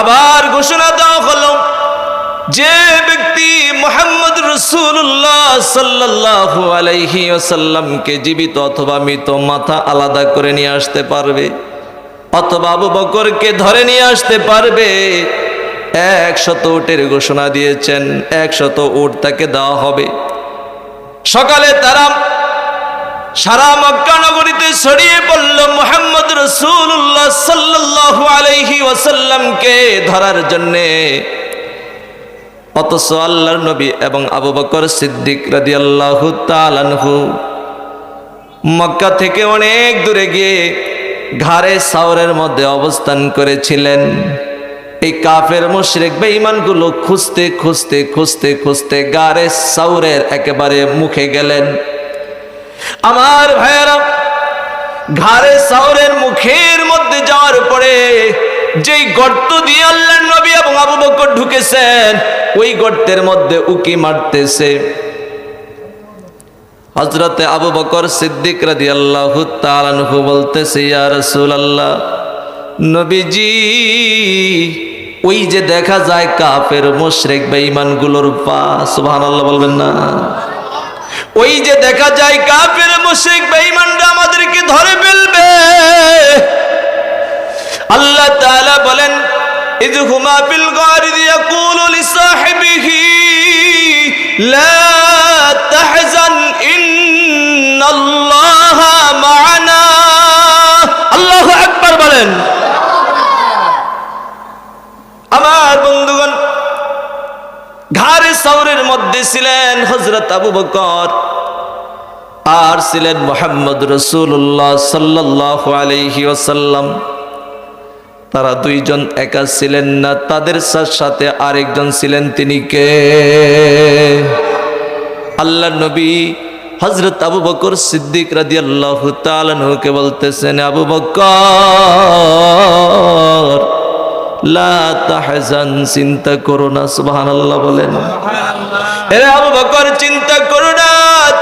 আবার ঘোষণা দেওয়া হলো, যে ব্যক্তি মুহাম্মদ রাসূলুল্লাহ সাল্লাল্লাহু আলাইহি ওয়াসাল্লামকে জীবিত অথবা মৃত মাথা আলাদা করে নিয়ে আসতে পারবে, অথবা আবু বকরকে ধরে নিয়ে আসতে পারবে, 100 উটের ঘোষণা দিয়েছেন, 100 উট তাকে দেওয়া হবে। সকালে তারা সারা মক্কা নগরীতে ছড়িয়ে পড়ল মুহাম্মদ রাসূলুল্লাহ সাল্লাল্লাহু আলাইহি ওয়াসাল্লামকে ধরার জন্যে। অথচ আল্লাহর নবী এবং আবু বকর সিদ্দিক রাদিয়াল্লাহু তাআলা আনহু মক্কা থেকে অনেক দূরে গিয়ে ঘাড়ে সাওরের মধ্যে অবস্থান করেছিলেন। এই কাফের মুশরিক বেঈমানগুলো খুঁজতে খুঁজতে খুঁজতে খুঁজতে গারে সাওরের একেবারে মুখে গেলেন। আমার ভাইয়েরা, ঘাড়ে সাওরের মুখের মধ্যে যাওয়ার পরে যেই গর্ত দিয়ে আল্লাহর নবী এবং আবু বকর ঢুকেছেন, ওই গর্তের মধ্যে উকি মারতেছে হযরতে আবু বকর সিদ্দিক রাদিয়াল্লাহু তাআলা আনহু। বলতেছে, ইয়া রাসূলুল্লাহ, নবীজি, ওই যে দেখা যায় কাফের মুশরিক বেঈমানগুলোর পা, সুবহানাল্লাহ বলবেন না? ওই যে দেখা যায় কাফের মুশরিক বেঈমানরা আমাদেরকে ধরে ফেলবে। আল্লাহ তাআলা বলেন, ইয হুমা ফিল গারি ইয়াকুলু লিসাহিবিহি লা তাহজান ইন্নাল্লাহা মা'ানা। আল্লাহু আকবার বলেন। আমার বন্ধুগণ, ঘাড়ে সাওরের মধ্যে ছিলেন হযরত আবু বকর, আর ছিলেন মুহাম্মদ রাসূলুল্লাহ সাল্লাল্লাহু আলাইহি ওয়াসাল্লাম। তারা দুইজন একা ছিলেন না, তাদের সাথে আরেকজন ছিলেন। তিনি কে? আল্লাহর নবী হযরত আবু বকর সিদ্দিক রাদিয়াল্লাহু তাআলা আনহুকে বলতেছেন, আবু বকর, লা তাহজান, চিন্তা করো না। সুবহানাল্লাহ বলেন। এ আবু বকর, চিন্তা করো না,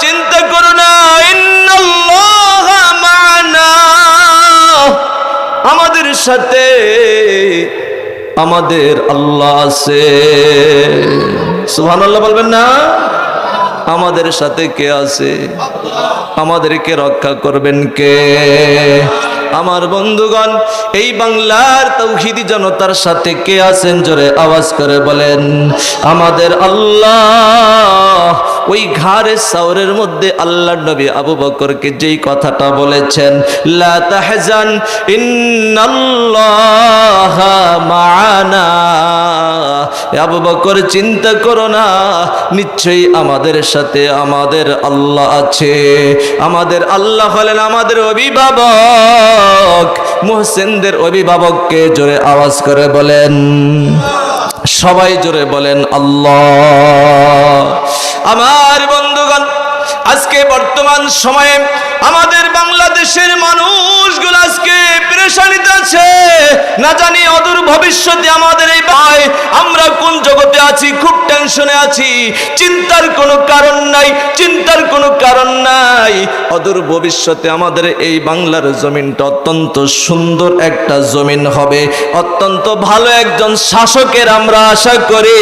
চিন্তা করো না, ইন্নাল্লাহা মা'ানা, আমাদের সাথে আমাদের আল্লাহ আছে। সুবহানাল্লাহ বলবেন না? আমাদের সাথে কে আছে? আমাদেরকে রক্ষা করবেন কে? আমার বন্ধুগণ, এই বাংলার তাওহীদি জনতার সাথে কে আছেন? জোরে আওয়াজ করে বলেন, আমাদের আল্লাহ। ওই ঘাড়ে সাওরের মধ্যে আল্লাহর নবী আবু বকরকে যেই কথাটা বলেছেন, লা তাহজান ইন্নাল্লাহা মা'ানা, আবু বকর চিন্তা করো না, নিশ্চয়ই আমাদের সাথে আমাদের আল্লাহ আছে। আমাদের আল্লাহ হলেন আমাদের অভিভাবক, মুহসিনদের অভিভাবককে জোরে আওয়াজ করে বলেন, সবাই জোরে বলেন আল্লাহ। আমার বন্ধুগণ, আজকে বর্তমান সময়ে আমাদের বাংলাদেশের মানুষগুলো আজকে পেরেশানিতে আছে। না জানি অদূর ভবিষ্যতে আমাদের এই ভাই আমরা কোন জগতে আছি, খুব টেনশনে আছি। চিন্তার কোনো কারণ নাই, চিন্তার কোনো কারণ নাই। অদূর ভবিষ্যতে আমাদের এই বাংলার জমিনটা অত্যন্ত সুন্দর একটা জমিন হবে, অত্যন্ত ভালো একজন শাসকের আমরা আশা করি।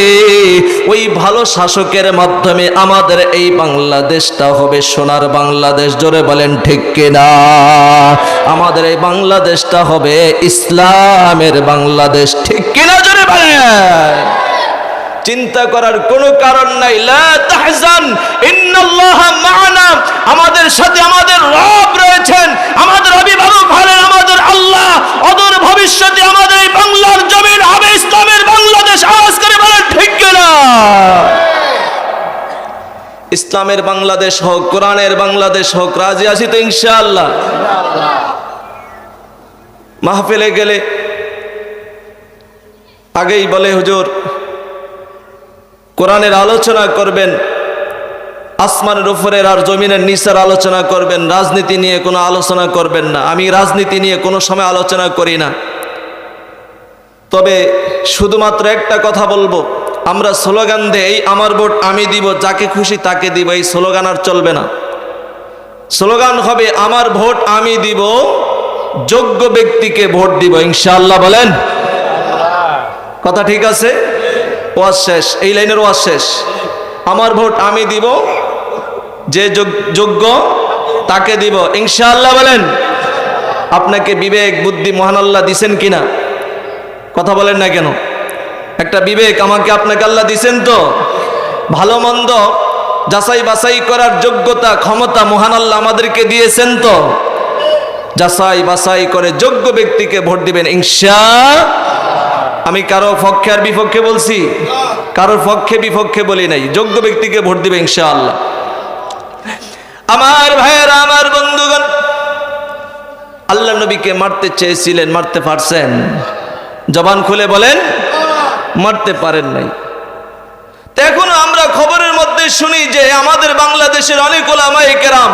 ওই ভালো শাসকের মাধ্যমে আমাদের এই বাংলাদেশটা হবে সোনার বাংলাদেশ। জোরে বলেন ঠিক কিনা? আমাদের এই বাংলাদেশটা হবে ইসলামের বাংলাদেশ, ঠিক কিনা? জোরে বলেন। চিন্তা করার কোনো কারণ নাই। লা তাহজান ইন্নাল্লাহা মা'ানা, আমাদের সাথে আমাদের রব রয়েছেন, আমাদের অভিভাবক হলেন আমাদের আল্লাহ। অদূর ভবিষ্যতে আমাদের এই বাংলার জমিন হবে ইসলামের বাংলাদেশ। আওয়াজ করে বলেন ঠিক কিনা? ইসলামের বাংলাদেশ হোক, কোরআনের বাংলাদেশ হোক, রাজি আছি তো ইনশাআল্লাহ? মাহফিলে গেলে আগেই বলে হুজুর কোরআনের আলোচনা করবেন, আসমানের উপরের আর জমিনের নিচের আলোচনা করবেন, রাজনীতি নিয়ে কোনো আলোচনা করবেন না। আমি রাজনীতি নিয়ে কোনো সময় আলোচনা করি না, তবে শুধুমাত্র একটা কথা বলবো, আমরা স্লোগান দেই আমার ভোট আমি দিব, যাকে খুশি তাকে দিব, এই স্লোগান আর চলবে না। স্লোগান হবে আমার ভোট আমি দিব, যোগ্য ব্যক্তিকে ভোট দিব ইনশাআল্লাহ। বলেন কথা ঠিক আছে? ওয়াজ শেষ, এই লাইনের ওয়াজ শেষ। আমার ভোট আমি দিব, যে যোগ্য তাকে দিব ইনশাআল্লাহ। বলেন আপনাকে বিবেক বুদ্ধি মহান আল্লাহ দিছেন কিনা? কথা বলেন না কেন? একটা বিবেক আমাকে আপনাকে আল্লাহ দিছেন তো? ভালো মন্দ যাচাই বাছাই করার যোগ্যতা ক্ষমতা মহান আল্লাহ আমাদেরকে দিয়েছেন তো? যাচাই বাছাই করে যোগ্য ব্যক্তিকে ভোট দিবেন ইনশাআল্লাহ। আমি কারো পক্ষে আর বিপক্ষে বলছি? কারোর পক্ষে বিপক্ষে বলি নাই, যোগ্য ব্যক্তিকে ভোট দিবে ইনশাআল্লাহ। আমার ভাইয়েরা, আমার বন্ধুগণ, আল্লাহ নবীকে মারতে চেয়েছিলেন, মারতে পারছেন? জবান খুলে বলেন মারতে পারেন নাই। তো এখনো আমরা খবরের মধ্যে শুনি যে আমাদের বাংলাদেশের অনেক উলামায়ে কেরাম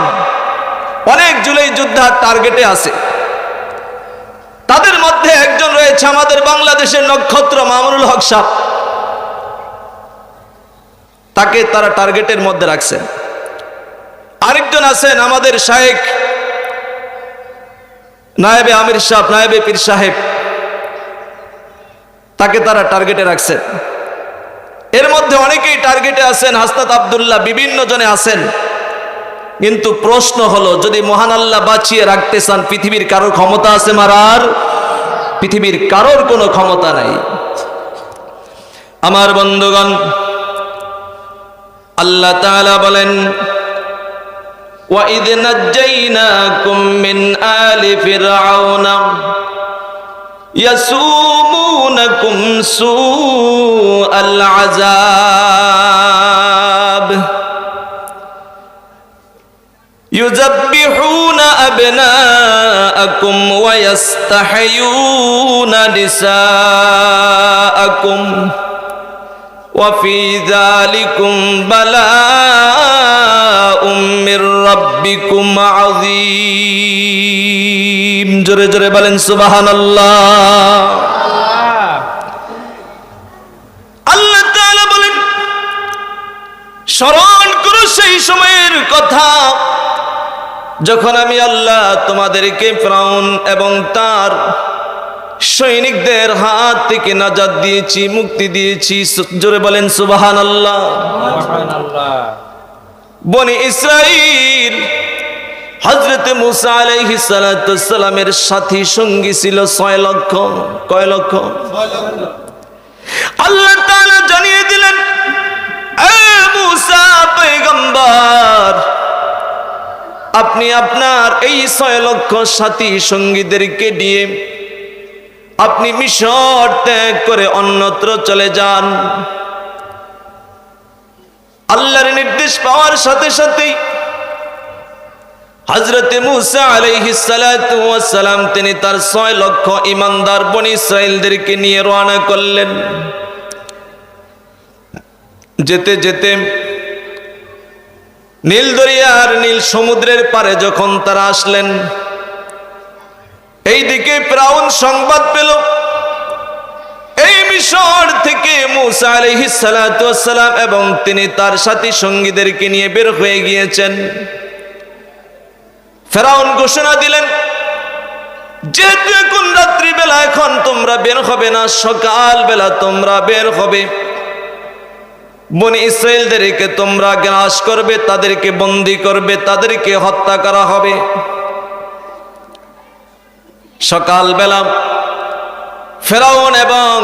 অনেক জুলাই যোদ্ধার টার্গেটে আছে। তাদের মধ্যে একজন রয়েছে আমাদের বাংলাদেশের নক্ষত্র মামুনুল হক সাহেব, তাকে তারা টার্গেটের মধ্যে রাখছেন। আরেকজন আছেন আমাদের শায়েখ নায়েবে আমির সাহেব, নায়েবে পীর সাহেব, তাকে তারা টার্গেটে রাখছেন। এর মধ্যে অনেকেই টার্গেটে আছেন, হাসনাত আব্দুল্লাহ, বিভিন্ন জনে আছেন। কিন্তু প্রশ্ন হলো, যদি মহান আল্লাহ বাঁচিয়ে রাখতে চান, পৃথিবীর কারোর ক্ষমতা আছে মারার? পৃথিবীর কারোর কোনো ক্ষমতা নাই। আমার বন্ধুগণ, আল্লাহ তাআলা বলেন وَإِذْ نَجَّيْنَاكُمْ مِنْ آلِ فِرْعَوْنَ يَسُومُونَكُمْ سُوءَ الْعَذَابِ يُذَبِّحُونَ أَبْنَاءَكُمْ وَيَسْتَحْيُونَ نِسَاءَكُمْ وَفِي ذَلِكُمْ بَلَاءٌ مِّن رَّبِّكُمْ عَظِيمٌ। জোরে জোরে বলেন সুবহানাল্লাহ। আল্লাহ তাআলা বলেন, স্মরণ করো সেই সময়ের কথা যখন আমি আল্লাহ তোমাদেরকে ফিরআউন এবং তার সৈনিকদের হাত থেকে নাজাত দিয়েছি, মুক্তি দিয়েছি। জোরে বলেন সুবহানাল্লাহ। বনি ইসরাইল হযরত মুসা আলাইহিস সালাতু সালামের সাথী সঙ্গী ছিল 6 লক্ষ। কয় লক্ষ? আল্লাহ তাআলা জানিয়ে দিলেন, এ মুসা পয়গম্বর, আপনি আপনার এই 6 লক্ষ সাথী সঙ্গীদেরকে নিয়ে আপনি মিশর ত্যাগ করে অন্যত্র চলে যান। আল্লাহর নির্দেশ পাওয়ার সাথে সাথেই হযরত মুসা আলাইহিস সালাতু ওয়াস সালাম তিনি তার 6 লক্ষ ঈমানদার বনি ইসরাইলদেরকে নিয়ে রওনা করলেন। যেতে যেতে নীল দরিয়ার নীল সমুদ্রের পারে যখন তারা আসলেন, এইদিকে ফিরআউন সংবাদ পেল এই মিশর থেকে মুসা আলাইহিস সালাতু ওয়াস সালাম এবং তিনি তার সাথী সঙ্গীদেরকে নিয়ে বের হয়ে গিয়েছেন। ফিরআউন ঘোষণা দিলেন, যেহেতু এখন রাত্রিবেলা, এখন তোমরা বের হবে না, সকাল বেলা তোমরা বের হবে, বনি ইসরাইলদেরকে তোমরা গ্রাস করবে, তাদেরকে বন্দী করবে, তাদেরকে হত্যা করা হবে। সকালবেলা ফিরআউন এবং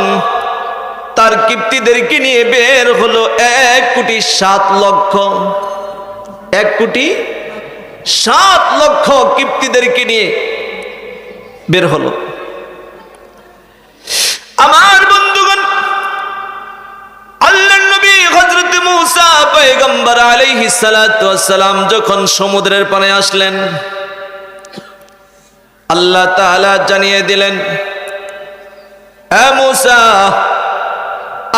তার কিপ্তিদেরকে নিয়ে বের হলো 1,07,00,000। 1,07,00,000 কিপ্তিদেরকে নিয়ে বের হলো। আমার বন্ধুগণ, আল্লাহর নবী হযরত মূসা পয়গম্বর আলাইহিস সালাতু ওয়াস সালাম যখন সমুদ্রের পাড়ে আসলেন, আল্লাহ তাআলা জানিয়ে দিলেন, হে মূসা,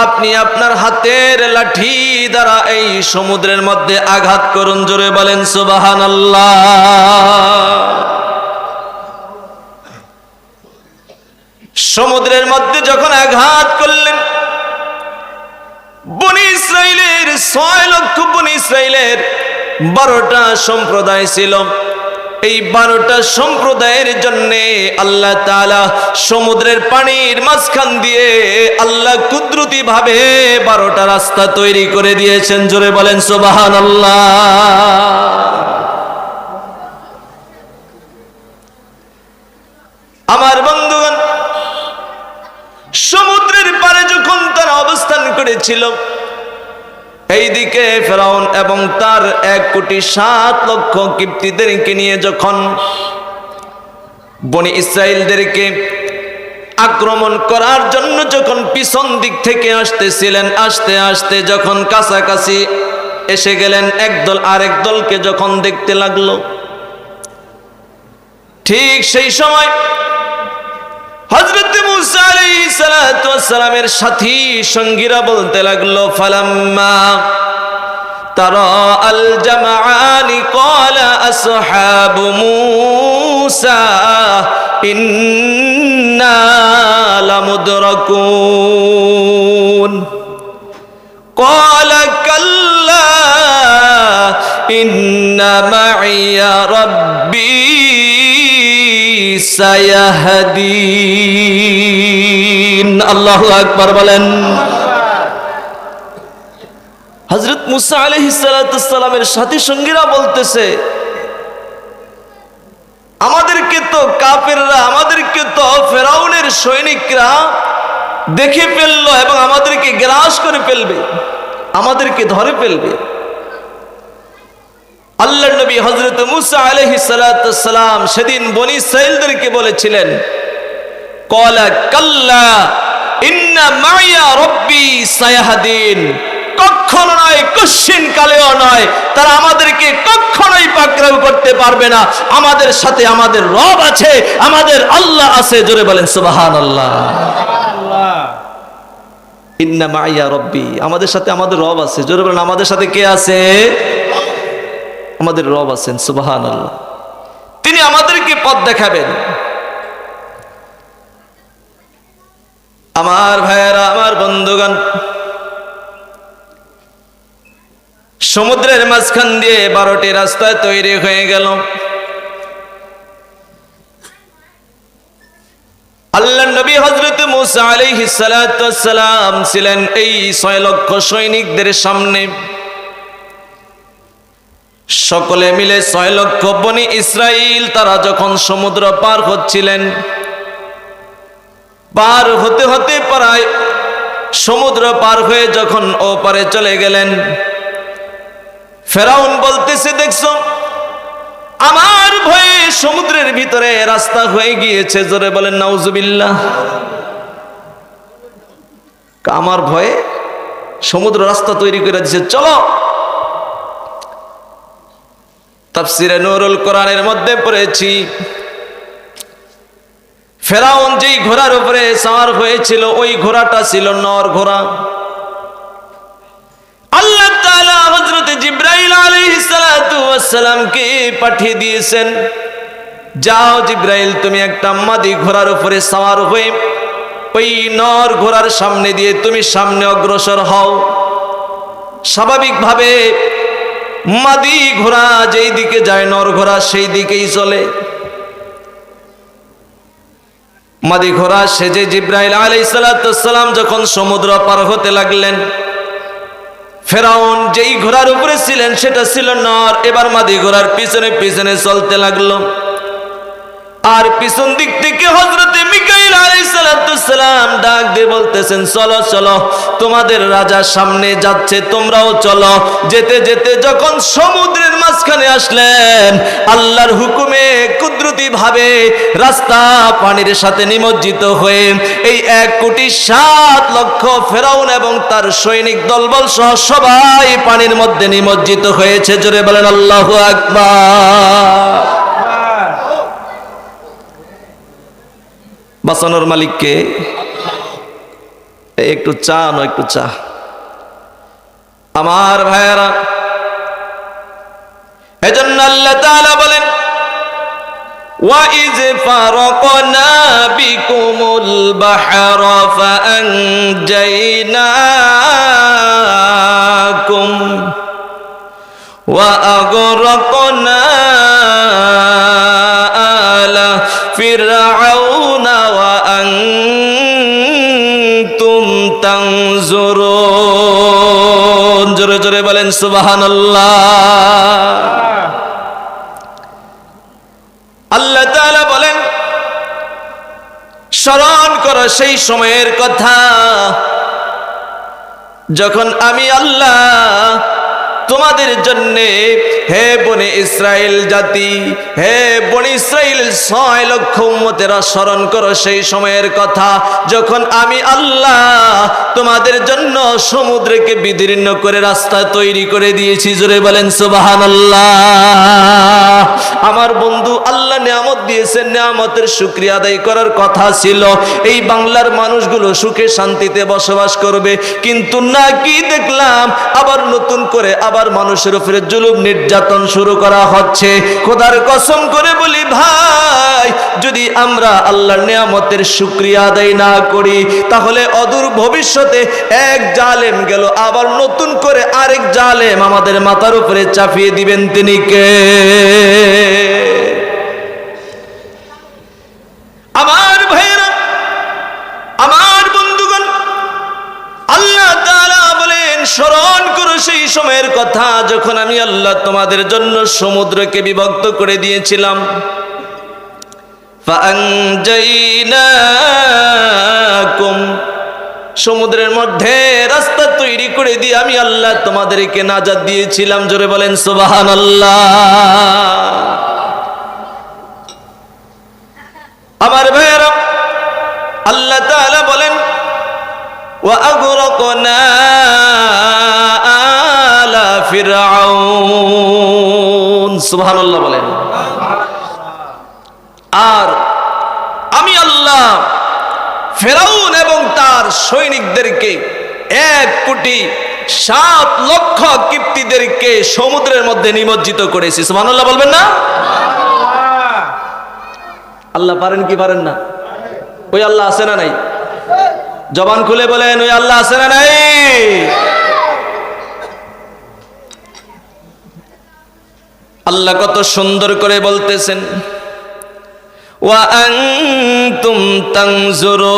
আপনি আপনার হাতের লাঠি দ্বারা এই সমুদ্রের মধ্যে আঘাত করুন। জোরে বলেন সুবহানাল্লাহ। সমুদ্রের মধ্যে যখন আঘাত করলেন, বনি ইসরাইলের 6 লক্ষ বনি ইসরাইলের 12টা সম্প্রদায় ছিল। এই 12টা সম্প্রদায়ের জন্য আল্লাহ তাআলা সমুদ্রের পানির মাঝখান দিয়ে আল্লাহ কুদরতি ভাবে 12টা রাস্তা তৈরি করে দিয়েছেন। জোরে বলেন সুবহানাল্লাহ। আমার বন্ধুগণ, সমুদ্রের পারে যখন তারা অবস্থান করেছিল, এইদিকে ফেরাউন এবং তার 1,07,00,000 কিপ্তিদেরকে নিয়ে যখন বনি ইসরাইলদেরকে আক্রমণ করার জন্য যখন পিছন দিক থেকে আসতেছিলেন, আস্তে আস্তে যখন কাছাকাছি এসে গেলেন, একদল আরেক দলকে যখন দেখতে লাগলো, ঠিক সেই সময় হযরত মূসা আলাইহিস সালাতু ওয়াস সালামের সাথী সঙ্গীরা বলতে লাগলো, ফালাম্মা তারা আল জামাআনি ক্বালা আসহাবু মূসা ইন্না লামুদরাকুন ক্বালা কাল্লা ইন্না মাইয়া রাব্বি সায়াহদিন। আল্লাহু আকবার বলেন। হযরত মূসা আলাইহিস সালাতু ওয়াস সালামের সাথী সঙ্গীরা বলতেছে, আমাদেরকে তো কাফেররা, আমাদেরকে তো ফেরাউনের সৈনিকরা দেখে ফেললো এবং আমাদেরকে গ্রাস করে ফেলবে, আমাদেরকে ধরে ফেলবে। আল্লাহর নবী হযরত মূসা আলাইহিস সালাতু ওয়াস সালাম সেদিন বনি ইসরাইলদেরকে বলেছিলেন, ক্বালা কাল্লা ইন্না মাইয়া রাব্বি সায়াহদিন। কখনো নয়, কশিন কালেও নয়, তারা আমাদেরকে কখনোই পাকড়াও করতে পারবে না। আমাদের সাথে আমাদের রব আছে, আমাদের আল্লাহ আছে। জোরে বলেন সুবহানাল্লাহ। ইন্না মাইয়া রাব্বি, আমাদের সাথে আমাদের রব আছে। জোরে বলেন, আমাদের সাথে কে আছে? আমাদের রব আছেন। সুবহানাল্লাহ। তিনি আমাদেরকে পথ দেখাবেন। আমার ভাইয়েরা, আমার বন্ধুগণ, সমুদ্রের মাঝখান দিয়ে 12টি রাস্তা তৈরি হয়ে গেল। আল্লাহর নবী হযরত মূসা আলাইহিস সালাতু ওয়াস সালাম ছিলেন এই 6 লক্ষ সৈনিকদের সামনে। সকলে মিলে 6 লক্ষ বনি ইসরাইল তারা যখন সমুদ্র পার হচ্ছিলেন, পার হতে হতে প্রায় সমুদ্র পার হয়ে যখন ওপারে চলে গেলেন, ফেরাউন বলতেছে, দেখছো আমার ভয়ে সমুদ্রের ভিতরে রাস্তা হয়ে গিয়েছে। জোরে বলেন নাউজুবিল্লাহ। আমার ভয়ে সমুদ্র রাস্তা তৈরি করে দিয়েছে, চলো। তাফসিরে নূরুল কোরআনের মধ্যে পড়েছি, ফেরাউন যেই ঘোড়ার উপরে সওয়ার হয়েছিল ওই ঘোড়াটা ছিল নর ঘোড়া। আল্লাহ তাআলা হযরত জিবরাইল আলাইহিস সালাতু ওয়াস সালামকে পাঠিয়ে দিয়েছেন, যাও জিবরাইল, তুমি একটা মাদি ঘোড়ার উপরে সওয়ার হয়ে ওই নর ঘোড়ার সামনে দিয়ে তুমি সামনে অগ্রসর হও। স্বাভাবিকভাবে মাদি ঘোড়া যেই দিকে যায় নর ঘোড়া সেই দিকেই চলে। মাদি ঘোড়া সেজে জিবরাইল আলাইহিস সালাতু ওয়াস সালাম যখন সমুদ্র পার হতে লাগলেন, ফেরাউন যেই ঘোড়ার উপরে ছিলেন সেটা ছিল নর। এবার মাদি ঘোড়ার পিছনে পিছনে চলতে লাগলো। আর পিছন দিক থেকে হযরতে মিকাইল আলাইহিস সালাম ডাক দিয়ে বলতেছেন, চলো চলো, তোমাদের রাজা সামনে যাচ্ছে, তোমরাও চলো। যেতে যেতে যখন সমুদ্রের মাঝখানে আসলেন, আল্লাহর হুকুমে কুদরতি ভাবে রাস্তা পানির সাথে নিমজ্জিত হয়ে এই 1,07,00,000 ফেরাউন এবং তার সৈনিক দলবল সহ সবাই পানির মধ্যে নিমজ্জিত হয়েছে। জোরে বলেন আল্লাহু আকবার। বাঁচানোর মালিককে। একটু চা নয়, একটু চা। আমার ভাইয়েরা, এজন্য আল্লাহ তাআলা বলেন, وَإِذْ فَرَقْنَا بِكُمُ الْبَحْرَ فَأَنْجَيْنَاكُمْ وَأَغْرَقْنَا آلَ فِرْعَوْنَ وَأَنْتُمْ تَنْظُرُونَ। জোরে জোরে বলেন সুবহানাল্লাহ। আল্লাহ তাআলা বলেন, স্মরণ করো সেই সময়ের কথা যখন আমি আল্লাহ তোমাদের জন্য, হে বনি ইসরাইল জাতি, হে বনি ইসরাইল 6 লক্ষ উম্মতেরা, স্মরণ করো সেই সময়ের কথা যখন আমি আল্লাহ তোমাদের জন্য সমুদ্রকে বিদীর্ণ করে রাস্তা তৈরি করে দিয়েছি। জোরে বলেন সুবহানাল্লাহ। আমার বন্ধু, আল্লাহ নিয়ামত দিয়েছেন, নিয়ামতের শুকরিয়া আদায় করার কথা ছিল। এই বাংলার মানুষগুলো সুখে শান্তিতে বসবাস করবে, কিন্তু না, কি দেখলাম, আবার নতুন করে আবার মানুষের উপরে জুলুম নির্যাতন শুরু করা হচ্ছে। খোদার কসম করে বলি ভাই, যদি আমরা আল্লাহর নিয়ামতের শুকরিয়া আদায় না করি, তাহলে অদূর ভবিষ্যতে এক জালেম গেল, আবার নতুন করে আরেক জালেম আমাদের মাথার উপরে চাপিয়ে দিবেন। তিনি কে? আমার ভাইরা, আমার বন্ধুগণ, আল্লাহ তাআলা বলেন, স্মরণ করো সেই সময়ের কথা যখন আমি আল্লাহ তোমাদের জন্য সমুদ্রকে বিভক্ত করে দিয়েছিলাম। ফাআনজাইনাকুম, সমুদ্রের মধ্যে রাস্তা তৈরি করে দিয়ে আমি আল্লাহ তোমাদেরকে নাজাত দিয়েছিলাম। জোরে বলেন সুবহানাল্লাহ। আমার ভাইয়েরা, আল্লাহ তাআলা বলেন, وَأَغْرَقْنَا آلَ ফিরআউন। সুবহানাল্লাহ বলেন। আর আমি আল্লাহ ফেরাউন এবং তার সৈনিকদেরকে 1,07,00,000 কিপ্তিদেরকে সমুদ্রের মধ্যে নিমজ্জিত করেছি। সুবহানাল্লাহ বলবেন না? আল্লাহ পারেন কি পারেন না? ওই আল্লাহ আছে না নাই? জবান খুলে বলেন, ওই আল্লাহ আছে না নাই? আল্লাহ কত সুন্দর করে বলতেছেন, ওয়া আনতুম তানজুরুন,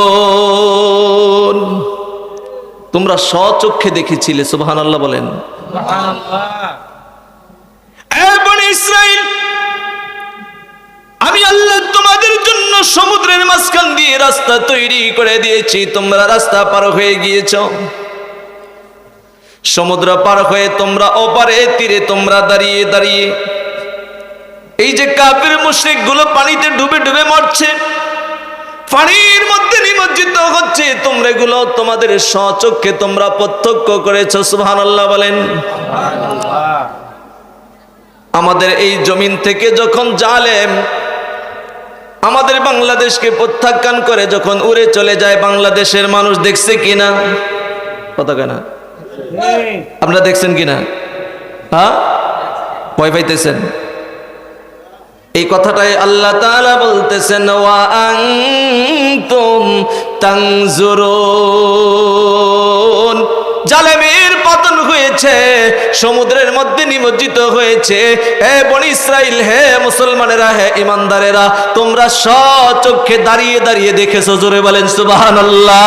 তোমরা স্বচক্ষে দেখেছিলে। সুবহানাল্লাহ বলেন। এ বনি ইসরাইল, আমি আল্লাহ তোমাদের জন্য সমুদ্রের মাঝখান দিয়ে রাস্তা তৈরি করে দিয়েছি, তোমরা রাস্তা পার হয়ে গিয়েছ। সমুদ্র পার হয়ে তোমরা ওপারে তীরে তোমরা দাঁড়িয়ে দাঁড়িয়ে এই যে কাফির মুশরিক গুলো পানিতে ডুবে ডুবে মরছে, পানির মধ্যে নিমজ্জিত হচ্ছে, তোমরা এগুলো তোমাদের স্বচক্ষে তোমরা প্রত্যক্ষ করেছো। সুবহানাল্লাহ বলেন। আমাদের এই জমিন থেকে যখন জালেম আমাদের বাংলাদেশকে প্রত্যাখ্যান করে যখন উড়ে চলে যায়, বাংলাদেশের মানুষ দেখছে কিনা? কথা কেনা আপনারা দেখছেন কিনা? হ্যাঁ, ভয় পাইতেছেন? এই কথাটাই আল্লাহ তাআলা বলতেছেন, ওয়া আনতুম তানজুরুন, জালেমের পতন হয়েছে, সমুদ্রের মধ্যে নিমজ্জিত হয়েছে। হে বনি ইসরাইল, হে মুসলমানেরা, হে ইমানদারেরা, তোমরা স্বচক্ষে দাঁড়িয়ে দাঁড়িয়ে দেখেছো। জোরে বলেন সুবহানাল্লাহ।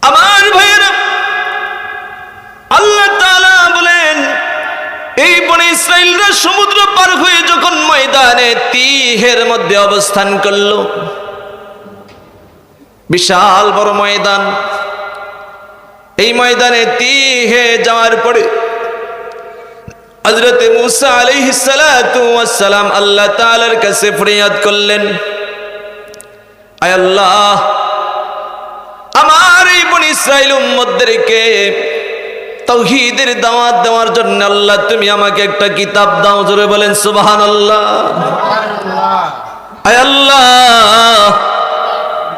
আমার ভাইয়েরা, আল্লাহ তাআলা বলেন, এই বনি ইসরাইলরা সমুদ্র পার হয়ে যখন ময়দানে তিহের মধ্যে অবস্থান করল, বিশাল বড় ময়দান, এই ময়দানে তিহে যাওয়ার পরে হযরত মূসা আলাইহিস সালাতু ওয়াস সালাম আল্লাহ তাআলার কাছে ফরিয়াদ করলেন, আয় আল্লাহ, আমার এই বনী ইসরাইল উম্মতদেরকে তাওহীদের দাওয়াত দেওয়ার জন্য আল্লাহ তুমি আমাকে একটা কিতাব দাও। জোরে বলেন সুবহানাল্লাহ। আয় আল্লাহ,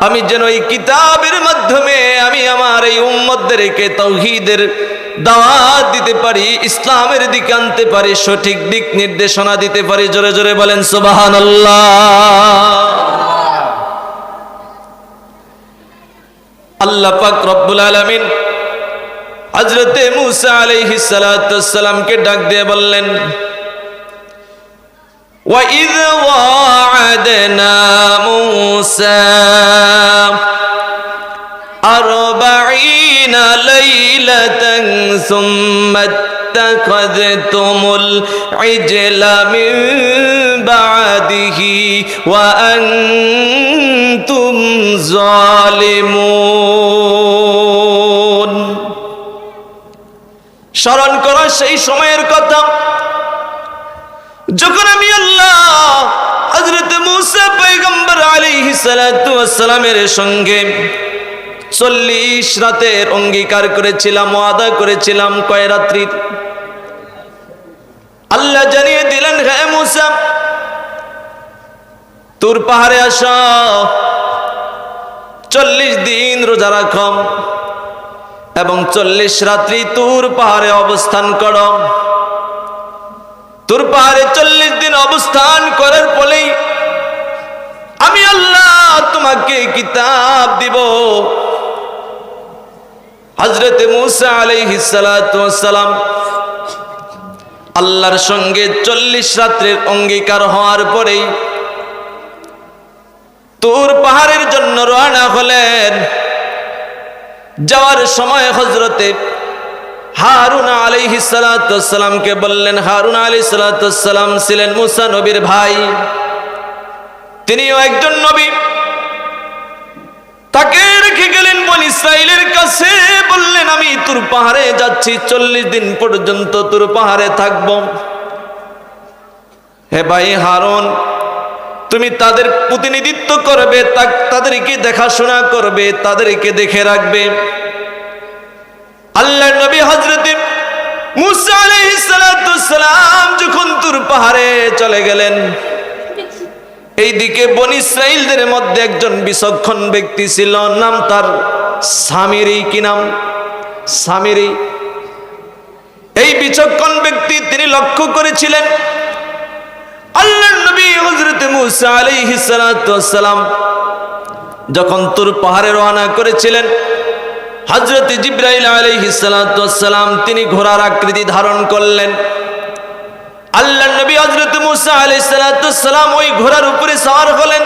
আমি যেন এই কিতাবের মাধ্যমে আমি আমার এই উম্মতদেরকে তাওহীদের দাওয়াত দিতে পারি, ইসলামের দিকে আনতে পারি, সঠিক দিক নির্দেশনা দিতে পারি। জোরে জোরে বলেন সুবহানাল্লাহ। আল্লাহ পাক রব্বুল আলামিন হযরত মূসা আলাইহিস সালাতু ওয়াস সালামকে ডাক দিয়ে বললেন, وَإِذْ وَعَدْنَا مُوسَى 40 ليلة ثم اتخذتم العجل من بعده وأنتم ظالمون। স্মরণ করো সেই সময়ের কথা যখন আমি আল্লাহ হযরত মূসা পয়গম্বর আলাইহিস সালাতু ওয়াস সালামের সঙ্গে 40 রাতের অঙ্গীকার করেছিলাম, ওয়াদা করেছিলাম। কয় রাত্রির? আল্লাহ জানিয়ে দিলেন, হে মূসা, তুর পাহাড়ে আসো, 40 দিন রোজা রাখো এবং 40 রাত্রি তুর পাহাড়ে অবস্থান করো। তুর পাহাড়ে 40 দিন অবস্থান করার পরেই আমি আল্লাহ তোমাকে কিতাব দিব। হযরত মূসা আলাইহিস সালাতু ওয়াস সালাম আল্লাহর সঙ্গে 40 রাত্রের অঙ্গীকার হওয়ার পরেই তুর পাহাড়ের জন্য রওনা হলেন। যাওয়ার সময় হযরতে হারুন আলাইহিস সালাতু ওয়াস সালামকে বললেন, হারুন আলাইহিস সালাতু ওয়াস সালাম ছিলেন মূসা নবীর ভাই, তিনিও একজন নবী। তাকে রেখে গেলেন বনী ইসরাইলের কাছে, বললেন আমি তুর পাহাড়ে যাচ্ছি, 40 দিন পর্যন্ত তুর পাহাড়ে থাকব। হে ভাই হারুন, তুমি তাদের প্রতিনিধিত্ব করবে, তাদেরকে দেখাশোনা করবে, তাদেরকে দেখে রাখবে। আল্লাহর নবী হযরত মূসা আলাইহিস সালাতু ওয়াস সালাম যখন তুর পাহাড়ে চলে গেলেন, এইদিকে বনী ইসরাইলদের মধ্যে একজন বিচক্ষণ ব্যক্তি ছিল, নাম তার সামিরি। কি নাম? সামিরি। এই বিচক্ষণ ব্যক্তি তিনি লক্ষ্য করেছিলেন আল্লাহর নবী হযরত মূসা আলাইহিস সালাতু ওয়াস সালাম যখন তুর পাহাড়ে রওনা করেছিলেন, হযরত জিবরাইল আলাইহিস সালাতু ওয়াস সালাম তিনি ঘোড়ার আকৃতি ধারণ করলেন। আল্লাহর নবী হযরত মূসা আলাইহিস সালাতু ওয়াস সালাম ওই ঘোড়ার উপরে সওয়ার হলেন।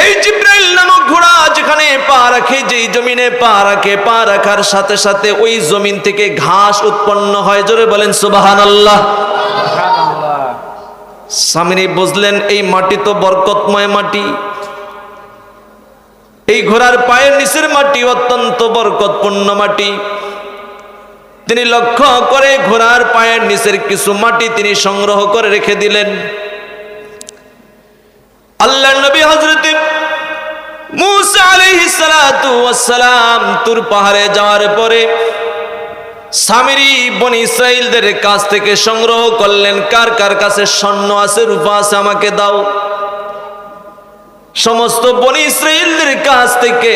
এই জিবরাইল নামক ঘোড়া যেখানে পা রাখে, যেই জমিনে পা রাখে, পা রাখার সাথে সাথে ওই জমিন থেকে ঘাস উৎপন্ন হয়। জোরে বলেন সুবহানাল্লাহ। সামিরি বুঝলেন এই মাটি তো বরকতময় মাটি, এই ঘোড়ার পায়ের নিচের মাটি অত্যন্ত বরকতপূর্ণ মাটি। তিনি লক্ষ্য করে ঘোড়ার পায়ের নিচের কিছু মাটি তিনি সংগ্রহ করে রেখে দিলেন। আল্লাহর নবী হযরত মূসা আলাইহিস সালাতু ওয়াস সালাম তুর পাহাড়ে যাওয়ার পরে সামিরি বনী ইসরাইলদের কাছ থেকে সংগ্রহ করলেন, কার কার কাছে স্বর্ণ আছে, রূপা আছে, আমাকে দাও। সমস্ত বনী ইসরাইলদের কাছ থেকে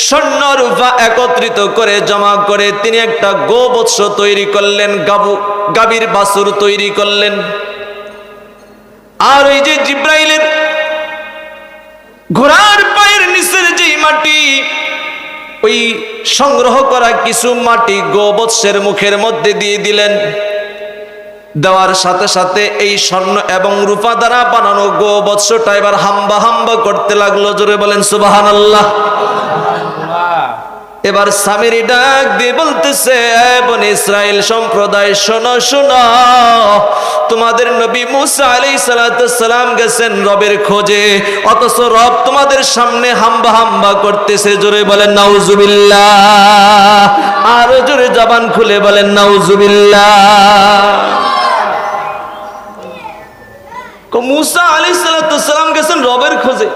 স্বর্ণ রূপা একত্রিত করে জমা করে তিনি একটা গোবৎস তৈরি করলেন, গাভীর বাছুর তৈরি করলেন। আর ওই যে জিবরাইলের ঘোড়ার পায়ের নিচের যেই মাটি, ওই সংগ্রহ করা কিছু মাটি গোবৎসের মুখের মধ্যে দিয়ে দিলেন। দেওয়ার সাথে সাথে এই স্বর্ণ এবং রূপা দ্বারা বানানো গোবৎসটা এবার হাম্বা হাম্বা করতে লাগলো। জোরে বলেন সুবহানাল্লাহ। এবার সামিরি ডাক দিয়ে বলতেছে, বনি ইসরাইল সম্প্রদায় শোনো শোনো, তোমাদের নবী মুসা আলাইহিস সালাম গেছেন রবের খোঁজে, অথচ রব তোমাদের সামনে হাম্বা হাম্বা করতেছে। জোরে বলেন নাউজুবিল্লাহ, আরো জোরে জবান খুলে বলেন নাউজুবিল্লাহ। মুসা আলাইহিস সালাম গেছেন রবের খোঁজে,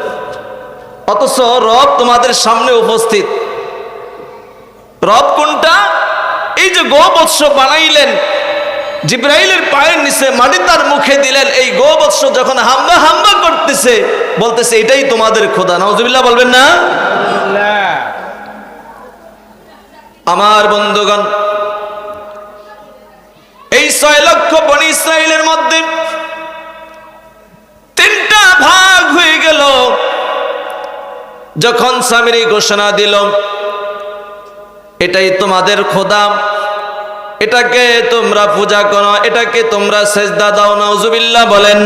অথচ রব তোমাদের সামনে উপস্থিত। রব কোনটা? এই যে গোবৎস বানাইলেন, জিব্রাইলের পায়ের নিচে মাটি তার মুখে দিলেন, এই গোবৎস যখন হাম্বা হাম্বা করতেছে বলতেছে এটাই তোমাদের খোদা। নাউজুবিল্লাহ বলবেন না? আমার বন্ধুগণ, এই 6 লক্ষ বনি ইসরাইলের মধ্যে 3টা ভাগ হয়ে গেল। যখন সামিরি ঘোষণা দিল এটাই তোমাদের খোদা, এটাকে তোমরা পূজা করো, এটাকে তোমরা সেজদা দাও, নাউজুবিল্লাহ বলেন।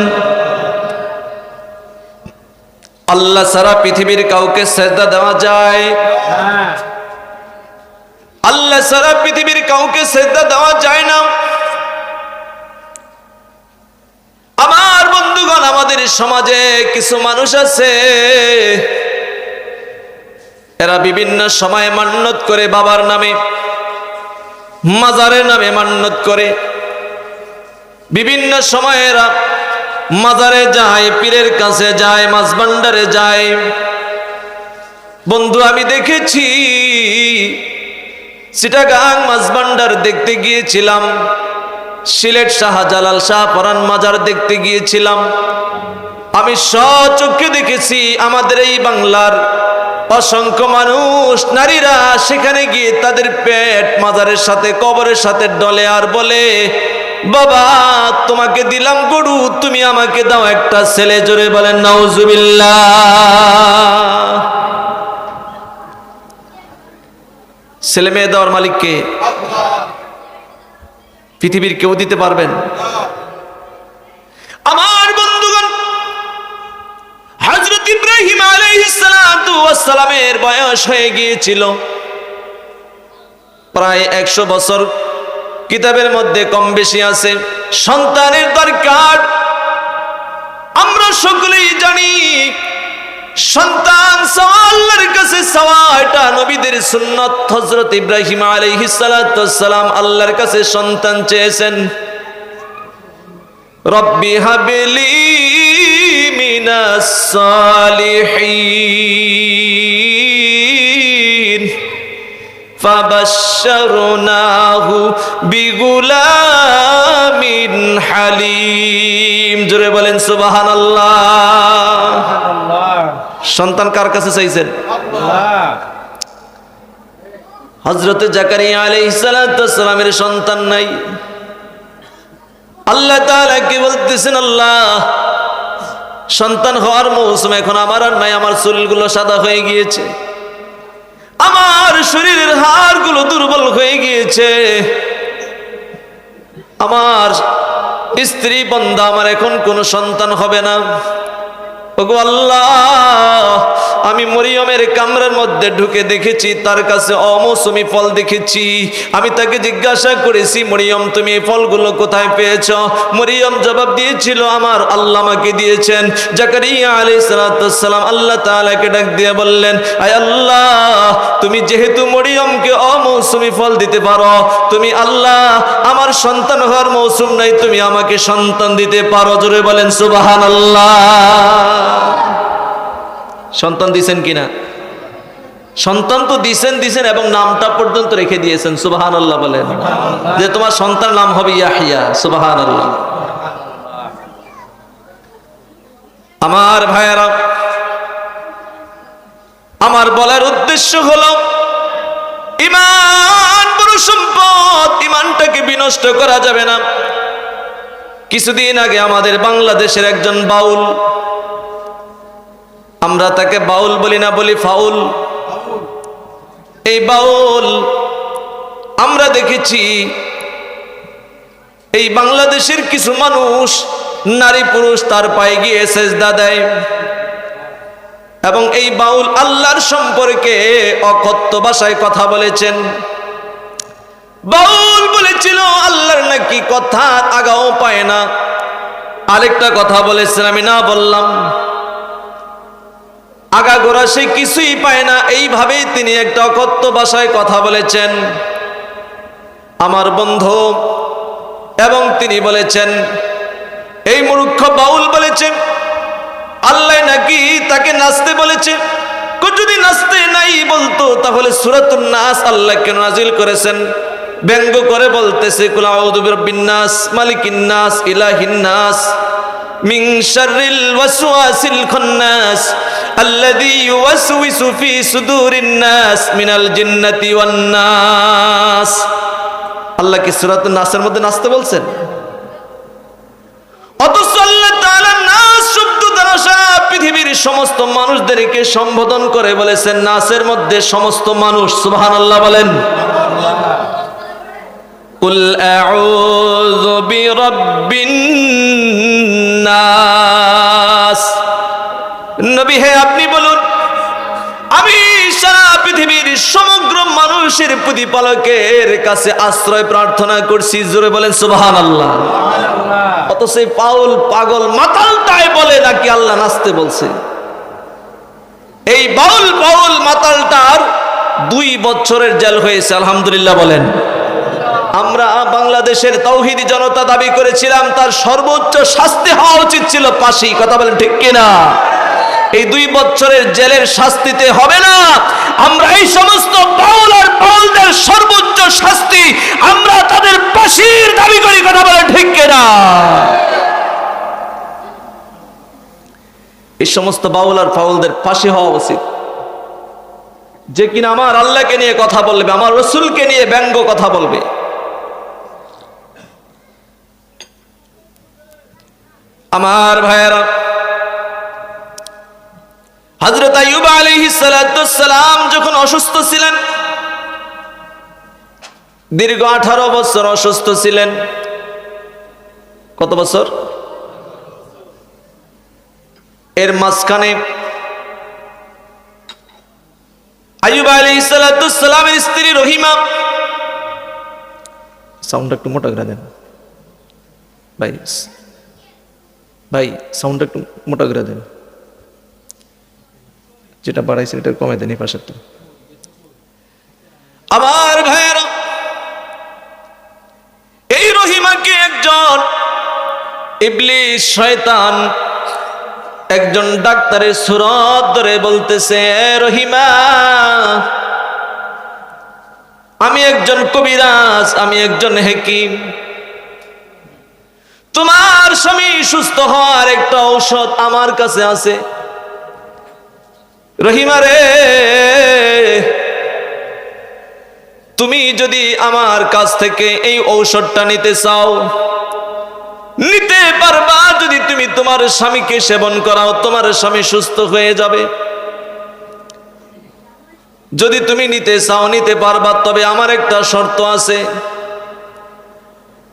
আল্লাহ ছাড়া পৃথিবীর কাউকে সেজদা দেওয়া যায়? আল্লাহ ছাড়া পৃথিবীর কাউকে সেজদা দেওয়া যায় না। আমার বন্ধুগণ, আমাদের সমাজে কিছু মানুষ আছে, এরা বিভিন্ন সময় মান্যত করে, বাবার নামে, মাজারের নামে মান্যত করে। বিভিন্ন সময় এরা মাজারে যায়, পীরের কাছে যায়, মাছ ভান্ডারে যায়। বন্ধু, আমি দেখেছি চিটাগাং মাছ ভান্ডার দেখতে গিয়েছিলাম, সিলেট শাহজালাল শাহপরান মাজার দেখতে গিয়েছিলাম। আমি স্বচক্ষে দেখেছি আমাদের এই বাংলার অসংখ্য মানুষ, নারীরা সেখানে গিয়ে তাদের পেট মাজারের সাথে, কবরের সাথে ডলে আর বলে, বাবা তোমাকে দিলাম গরু, তুমি আমাকে দাও একটা ছেলে। জোরে বলেন নাউজুবিল্লাহ। ছেলে মেয়ে দেওয়ার মালিক কে? পৃথিবীর কেউ দিতে পারবেন? আমার বন্ধুগণ, হযরত ইব্রাহিম আলাইহিস সালামের বয়স হয়ে গিয়েছিল প্রায় 100 বছর। কিতাবের মধ্যে কম বেশি আছে। সন্তানের দরকার, আমরা সকলেই জানি। সন্তান চাওয়া আল্লাহর কাছে চাওয়া, এটা নবীদের সুন্নাত। হযরত ইব্রাহিম আলাইহিস সালাম আল্লাহর কাছে সন্তান চেয়েছেন। রব্বি হাবলি মিনাস সালিহিন ফাবাশশারনাহু বিগুলামিন হালিম। জোরে বলেন সুবহানাল্লাহ। সন্তান কার কাছে চাইছেন? আল্লাহ। হযরত জাকারিয়া আলাইহিস সালামের সন্তান নাই। আল্লাহ তাআলা কি বলতেছেন? আল্লাহ, সন্তান হওয়ার মৌসুম এখন আমার আর নাই। আমার চুলগুলো সাদা হয়ে গিয়েছে, আমার শরীরের হাড়গুলো দুর্বল হয়ে গিয়েছে, আমার স্ত্রী বন্ধা, আমার এখন কোনো সন্তান হবে না। ওগো আল্লাহ, আমি মরিয়মের কামরার মধ্যে ঢুকে দেখেছি তার কাছে অমৌসুমী ফল দেখেছি। আমি তাকে জিজ্ঞাসা করেছি, মরিয়ম তুমি এই ফলগুলো কোথায় পেয়েছ? মরিয়ম জবাব দিয়েছিল, আমার আল্লাহ আমাকে দিয়েছেন। জাকারিয়া আলাইহিস সালাম আল্লাহ তাআলাকে ডাক দিয়ে বললেন, আয় আল্লাহ, তুমি যেহেতু মরিয়মকে অমৌসুমী ফল দিতে পারো, তুমি আল্লাহ, আমার সন্তান হওয়ার মৌসুম নাই, তুমি আমাকে সন্তান দিতে পারো। জোরে বলেন সুবহানাল্লাহ। সন্তান দিছেন কিনা? সন্তান তো দিছেন এবং নামটা পর্যন্ত রেখে দিয়েছেন। সুবহানাল্লাহ বলেন, যে তোমার সন্তান নাম হবে ইয়াহইয়া। সুবহানাল্লাহ। আমার ভাইয়েরা, আমার বলার উদ্দেশ্য হলো, ঈমান বড় সম্পদ, ঈমানটাকে বিনষ্ট করা যাবে না। কিছুদিন আগে আমাদের বাংলাদেশের একজন বাউল, আমরা তাকে বাউল বলি না, বলি ফাউল। এই বাউল আমরা দেখেছি, এই বাংলাদেশের কিছু মানুষ, নারী পুরুষ তার পায়ে গিয়ে সেজদা দেয়। এবং এই বাউল আল্লাহর সম্পর্কে অকথ্য ভাষায় কথা বলেছেন। বাউল বলেছিল আল্লাহর নাকি কথা আগাও পায় না। আরেকটা কথা বলেছেন, আমি না বললাম, আগাগোড়া সে কিছুই পায় না। এইভাবেই তিনি একটা অকথ্য ভাষায় কথা বলেছেন আমার বন্ধু। এবং তিনি বলেছেন, এই মূর্খ বাউল বলেছেন আল্লাহ নাকি তাকে নাচতে বলেছে। যদি নাচতে নাই বলতো তাহলে সূরাতুন নাস আল্লাহ কেন নাজিল করেছেন? ব্যঙ্গ করে বলতেছে, কুল আউযু বিরাব্বিন নাস, মালিকিন নাস, ইলাহিন নাস, মিন শাররিল ওয়াসওয়াসিল খান্নাস, আল্লাযী ইউওয়াসউইসু ফি সুদুরিন নাস মিনাল জিন্নাতি ওয়ান নাস। আল্লাহ কি সূরাতুন নাসের মধ্যে নাচতে বলছেন? অথচ আল্লাহ তাআলা নাস শব্দ দ্বারা পৃথিবীর সমস্ত মানুষদেরকে সম্বোধন করে বলেছেন নাসের মধ্যে সমস্ত মানুষ। সুবহানাল্লাহ বলেন। কুল আউযু বিরাব্বিন নাস, নবী হে আপনি বলুন আমি সারা পৃথিবীর সমগ্র মানুষের প্রতিপালকের কাছে আশ্রয় প্রার্থনা করছি। জোরে বলেন সুবহানাল্লাহ। অত সেই পাউল পাগল মাতালটাই বলে নাকি আল্লাহ নাচতে বলছে। এই বাউল মাতালটার 2 বছরের জেল হয়েছে, আলহামদুলিল্লাহ বলেন। আমরা বাংলাদেশের তাওহীদি জনতা দাবি করেছিলাম তার সর্বোচ্চ শাস্তি হওয়া উচিত ছিল ফাঁসি। কথা বলেন ঠিক কিনা? এই 2 বছরের জেলের শাস্তিতে হবে না। আমরা এই সমস্ত বাউল আর বাউলদের সর্বোচ্চ শাস্তি আমরা তাদের ফাঁসির দাবি করি। কথা বলেন ঠিক কিনা? এই সমস্ত বাউল আর ফাউলদের ফাঁসি হওয়া উচিত, যে কিনা আমার আল্লাহকে নিয়ে কথা বলবে, আমার রাসূলকে নিয়ে ব্যঙ্গ কথা বলবে। আমার ভাইয়েরা, হযরত আইয়ুব আলাইহিস সালাতু সালাম যখন অসুস্থ ছিলেন, দীর্ঘ 18 বছর অসুস্থ ছিলেন। কত বছর? এর মাঝখানে আইয়ুব আলাইহিস সালাতু সালামের স্ত্রী রহিমা, সাউন্ড একটু মোটা করে দেন ভাই, সাউন্ড একটু মোটা করে দেন, যেটা বাড়াইছে এটা কমে দেন এই পাশেরটা। আমার ভাইয়েরা, এই রহিমাকে একজন ইবলিস শয়তান একজন ডাক্তারের সুরত ধরে বলতেছে, রহিমা আমি একজন কবিরাজ, আমি একজন হাকিম, তোমার স্বামী সুস্থ হওয়ার একটা ঔষধ আমার কাছে আছে। রহিমা রে, তুমি যদি আমার কাছ থেকে এই ঔষধটা নিতে চাও নিতে পারবা। যদি তুমি তোমার স্বামীকে সেবন করাও তোমার স্বামী সুস্থ হয়ে যাবে। যদি তুমি নিতে চাও নিতে পারবা, তবে আমার একটা শর্ত আছে।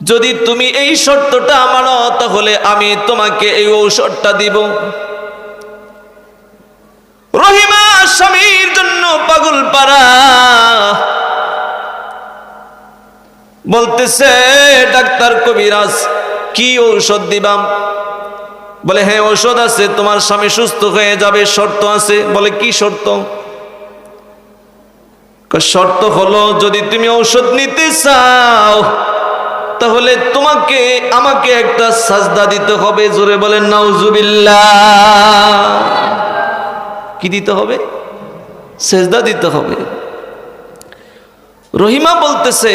যদি তুমি এই শর্তটা মানো তাহলে আমি তোমাকে এই ঔষধটা দিব। রহিমা স্বামীর জন্য পাগল পারা, বলতেছে ডাক্তার কবিরাজ কি ঔষধ দিবাম? বলে হ্যাঁ ঔষধ আছে, তোমার স্বামী সুস্থ হয়ে যাবে, শর্ত আছে। বলে কি শর্ত? শর্ত হলো যদি তুমি ঔষধ নিতে চাও তাহলে তোমাকে আমাকে একটা সাজদা দিতে হবে। জোরে বলেন নাউজুবিল্লাহ। কি দিতে হবে? সেজদা দিতে হবে। রহিমা বলতেছে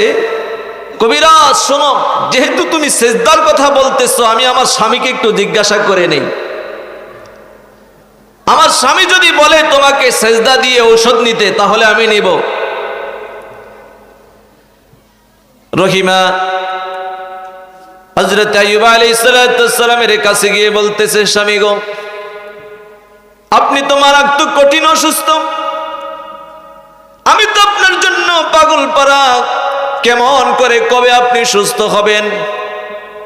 কবিরাজ শোনো, যেহেতু তুমি সেজদার কথা বলতেছো, আমি আমার স্বামীকে একটু জিজ্ঞাসা করে নেই। আমার স্বামী যদি বলে তোমাকে সেজদা দিয়ে ঔষধ নিতে তাহলে আমি নিব। রহিমা হযরত আইয়ুব আলাইহিস সালামের কাছে গিয়ে বলতেছে, স্বামী গো, আপনি তো মারাত্মক কঠিন অসুস্থ, আমি তো আপনার জন্য পাগল পারা, কেমন করে কবে আপনি সুস্থ হবেন?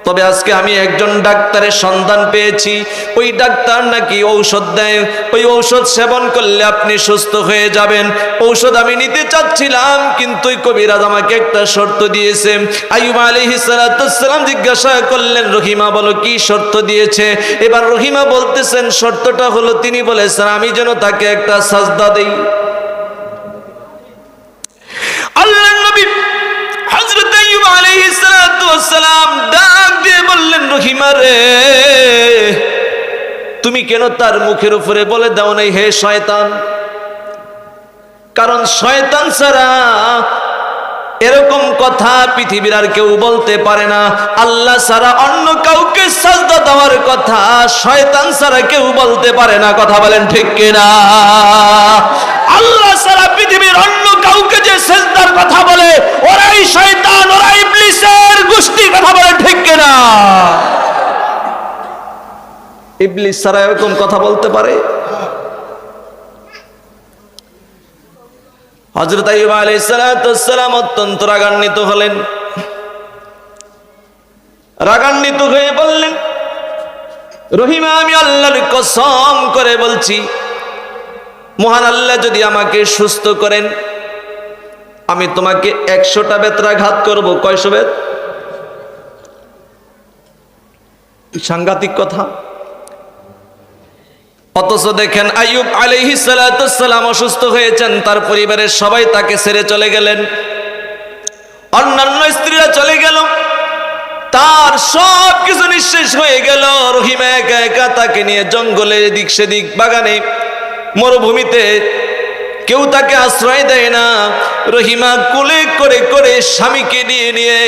তবে আজকে আমি একজন ডাক্তারের সন্ধান পেয়েছি, ওই ডাক্তার নাকি ঔষধ দেয়, ওই ঔষধ সেবন করলে আপনি সুস্থ হয়ে যাবেন। ঔষধ আমি নিতে চাচ্ছিলাম, কিন্তু ওই কবিরাজ আমাকে একটা শর্ত দিয়েছে। আইয়ুব আলাইহিস সালাম জিজ্ঞাসা করলেন, রহিমা বলো কি শর্ত দিয়েছে? এবার রহিমা বলতেছেন শর্তটা হলো, তিনি বলেছেন আমি যেন তাকে একটা সাজদা দেই। আল্লাহর নবী হযরত আইয়ুব আলাইহিস সালাম ডাক দিয়ে বললেন, রহিমা রে, তুমি কেন তার মুখের উপরে বলে দাও নাই হে শয়তান? কারণ শয়তান ছাড়া এরকম কথা পৃথিবীর আর কেউ বলতে পারে না। আল্লাহ ছাড়া অন্য কাউকে সাজদা দেওয়ার কথা শয়তান ছাড়া কেউ বলতে পারে না। কথা বলেন ঠিক কিনা? আল্লাহ ছাড়া পৃথিবীর অন্য কাউকে যে সিজদার কথা বলে, ওরাই শয়তান, ওরাই ইবলিসের গোষ্ঠী। কথা বলেন ঠিক কিনা? ইবলিস ছাড়া এরকম কথা বলতে পারে? হযরত আইয়ুব আলাইহিস সালাম অত্যন্ত রাগান্বিত হলেন। রাগান্বিত হয়ে বললেন, রহিমা আমি আল্লাহর কসম করে বলছি, মহান আল্লাহ যদি আমাকে সুস্থ করেন, আমি তোমাকে 100টা বেত্রাঘাত করব। কয়শো বেত? সাংঘাতিক কথা। অথচ দেখেন আইয়ুব আলাইহিস সালাম অসুস্থ হয়েছেন, তার পরিবারের সবাই তাকে ছেড়ে চলে গেলেন, অন্যান্য স্ত্রীরা চলে গেল, তার সব কিছু নিঃশেষ হয়ে গেল। রহিমা একা একা তাকে নিয়ে জঙ্গলে এদিক সেদিক, বাগানে, মরুভূমিতে, কেউ তাকে আশ্রয় দেয় না। রহিমা কোলে করে করে স্বামীকে নিয়ে নিয়ে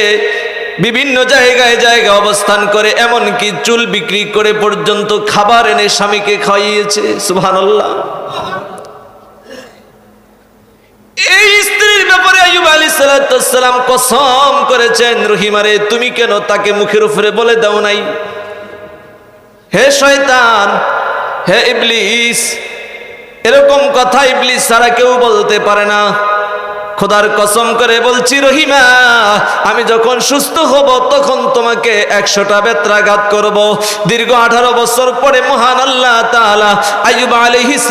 বিভিন্ন জায়গায় অবস্থান করে, এমনকি চুল বিক্রি করে পর্যন্ত খাবার এনে স্বামীকে খাইয়েছে। সুবহানাল্লাহ। এই স্ত্রীর ব্যাপারে আইয়ুব আলাইহিস সালাম কসম করেছেন, রহিমারে তুমি কেন তাকে মুখের উপরে বলে দাও নাই? হে শয়তান, হে ইবলিস, এরকম কথা ইবলিস ছাড়া কেউ বলতে পারে না। খোদার কসম করে বলছি রহিমা, আমি যখন সুস্থ হব তখন তোমাকে 100টা বেত্রাঘাত করব। দীর্ঘ 18 বছর পরে মহান আল্লাহ তাআলা আইয়ুব আলাইহিস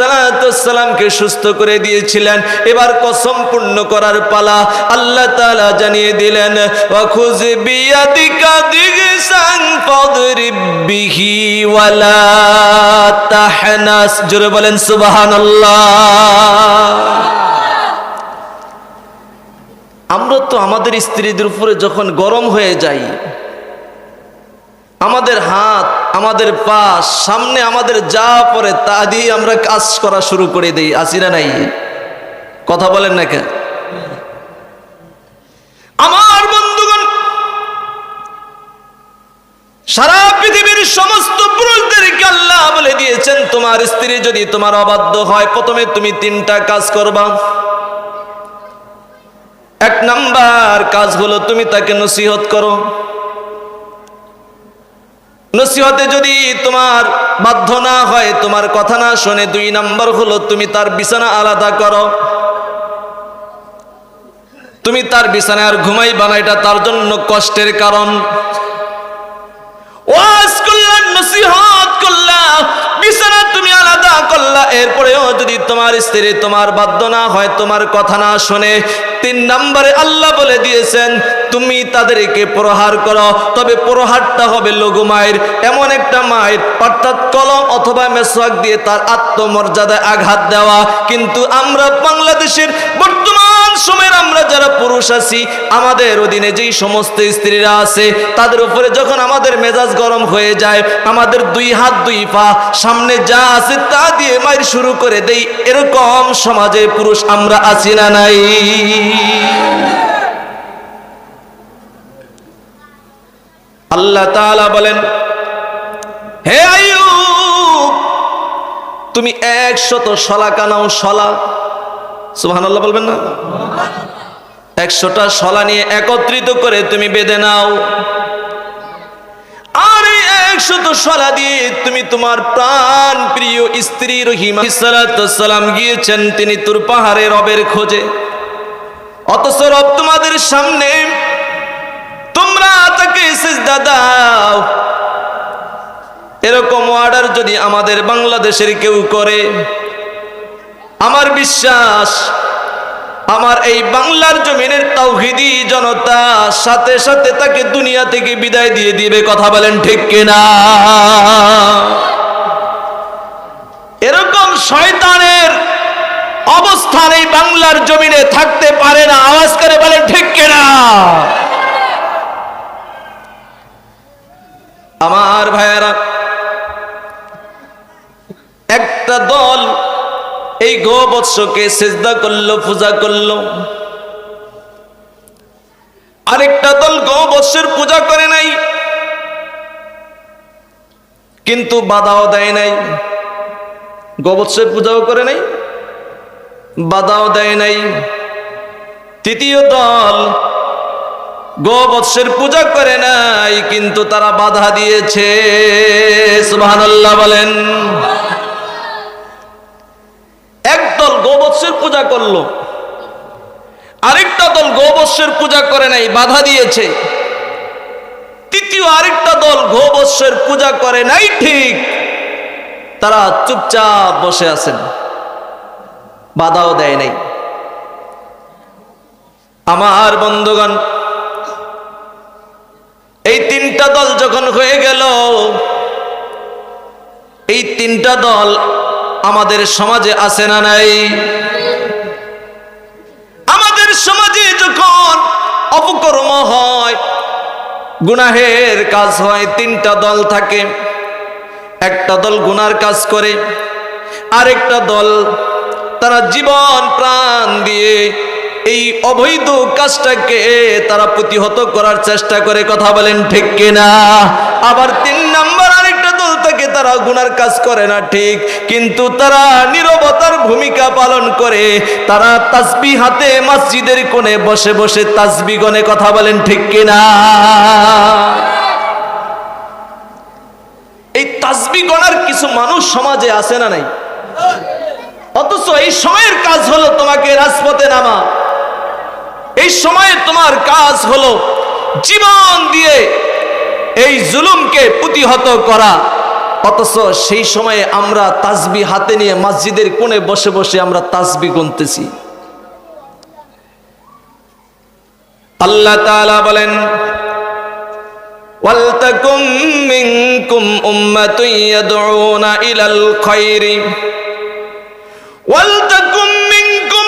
সালামকে সুস্থ করে দিয়েছিলেন। এবার কসম পূর্ণ করার পালা। আল্লাহ তাআলা জানিয়ে দিলেন, ওয়াখুয বিয়াদিকা দিগসান ফাদরিব বিহি ওয়ালা তাহনাস। জোরে বলেন সুবহানাল্লাহ। আমরা তো আমাদের স্ত্রীদের উপরে যখন গরম হয়ে যাই, আমাদের হাত, আমাদের পা, সামনে আমাদের যা পড়ে তা দিয়ে আমরা কাজ করা শুরু করে দেই। আছি না নাই? কথা বলেন না কেন? আমার বন্ধুগণ, সারা পৃথিবীর সমস্ত পুরুষদেরকে আল্লাহ বলে দিয়েছেন, তোমার স্ত্রী যদি তোমার অবাধ্য হয়, প্রথমে তুমি 3টা কাজ করবা। 1 নাম্বার কাজ হলো তুমি তাকে নসিহত করো। নসিহতে যদি তোমার বাধ্য না হয়, তোমার কথা না শুনে, 2 নাম্বার হলো তুমি তার বিছানা আলাদা করো। তুমি তার বিছানায় আর ঘুমাইবা না, এটা তার জন্য কষ্টের কারণ। ওয়াজ করলা, নসিহত করলা, বিছানা তুমি আলাদা করলা, এরপরেও যদি তোমার স্ত্রী তোমার বাধ্য না হয়, তোমার কথা না শুনে, 3 নম্বরে আল্লাহ বলে দিয়েছেন তুমি তাদেরকে প্রহার করো। তবে প্রহারটা হবে লঘু মায়ের, এমন একটা মায়ের, অর্থাৎ কলম অথবা মেসওয়াক দিয়ে তার আত্মমর্যাদায় আঘাত দেওয়া। কিন্তু আমরা বাংলাদেশের বর্তমান সময়ের আমরা যারা পুরুষ আছি, আমাদের অধীনে যেই সমস্ত স্ত্রীরা আছে, তাদের উপরে যখন আমাদের মেজাজ গরম হয়ে যায়, আমাদের 2 হাত 2 পা সামনে যা আছে তা দিয়ে মায়ের শুরু করে দেই। এরকম সমাজে পুরুষ আমরা আছি না নাই? আল্লাহ তাআলা বলেন, হে আইয়ুব, তুমি 100 শলা কানাও, শলা, সুবহানাল্লাহ বলবেন না? 100টা শলা নিয়ে একত্রিত করে তুমি বেঁধে নাও। আর এই 100 শলা দিয়ে তুমি তোমার প্রাণ প্রিয় স্ত্রী রহিমা আলাইহিস সালাম গিয়েছেন তিনি তুর পাহাড়ে রবের খোঁজে। অথচ রব তোমাদের সামনে, তোমরা তাকে সিজদা দাও। এরকম অর্ডার যদি আমাদের বাংলাদেশের কেউ করে, আমার বিশ্বাস আমার এই বাংলার জমিনের তাওহীদি জনতা সাথে সাথে তাকে দুনিয়া থেকে বিদায় দিয়ে দিবে। কথা বলেন ঠিক কিনা? এরকম শয়তানের অবস্থান এই বাংলার জমিনে থাকতে পারে না। আওয়াজ করে বলেন ঠিক কিনা? আমার ভাইয়েরা, একটা দল এই গোবৎসকে সিজদা করলো, পূজা করলো, আরেকটা দল গোবৎসের পূজা করে নাই, কিন্তু বাধাও দেয় নাই। গোবৎসের পূজাও করে নাই, বাধাও দেয় নাই। তৃতীয় দল গোবৎসের পূজা করে নাই, কিন্তু তারা বাধা দিয়েছে। সুবহানাল্লাহ বলেন। একদল গোবৎসের পূজা করলো, আরেকটা দল গোবৎসের পূজা করে নাই, বাধা দিয়েছে। তৃতীয় আরেকটা দল গোবৎসের পূজা করে নাই ঠিক, তারা চুপচাপ বসে আছেন, বাধাও দেয় নাই। আমার বন্ধুগণ, এই তিনটা দল যখন হয়ে গেল, এই তিনটা দল আমাদের সমাজে আছে না নাই? আমাদের সমাজে যখন অপকর্ম হয়, গুনাহের কাজ হয়, তিনটা দল থাকে। একটা দল গুনার কাজ করে, আরেকটা দল তারা জীবন প্রাণ দিয়ে এই অবৈধ কাজটাকে তারা প্রতিহত করার চেষ্টা করে। কথা বলেন ঠিক কিনা? আবার তিন নাম্বার আরেকটা দল থাকে, তারা গুনার কাজ করে না ঠিক, কিন্তু তারা নীরবতার ভূমিকা পালন করে। তারা তাসবিহ হাতে মসজিদের কোণে বসে বসে তাসবিহ গনে। কথা বলেন ঠিক কিনা? এই তাসবিহ গনার কিছু মানুষ সমাজে আছে না নাই? অথচ এই সময়ের কাজ হলো তোমাকে রাজপথে নামা, এই সময়ে তোমার কাজ হলো জীবন দিয়ে এই জুলুমকে প্রতিহত করা। অথচ সেই সময়ে আমরা তাসবিহ হাতে নিয়ে মসজিদের কোণে বসে বসে আমরা তাসবিহ গুনতেছি। আল্লাহ তাআলা বলেন, ওয়ালতাকুম মিনকুম উম্মাতুন ইয়াদউনা ইলাল খায়রি ওয়ালতাকুম মিনকুম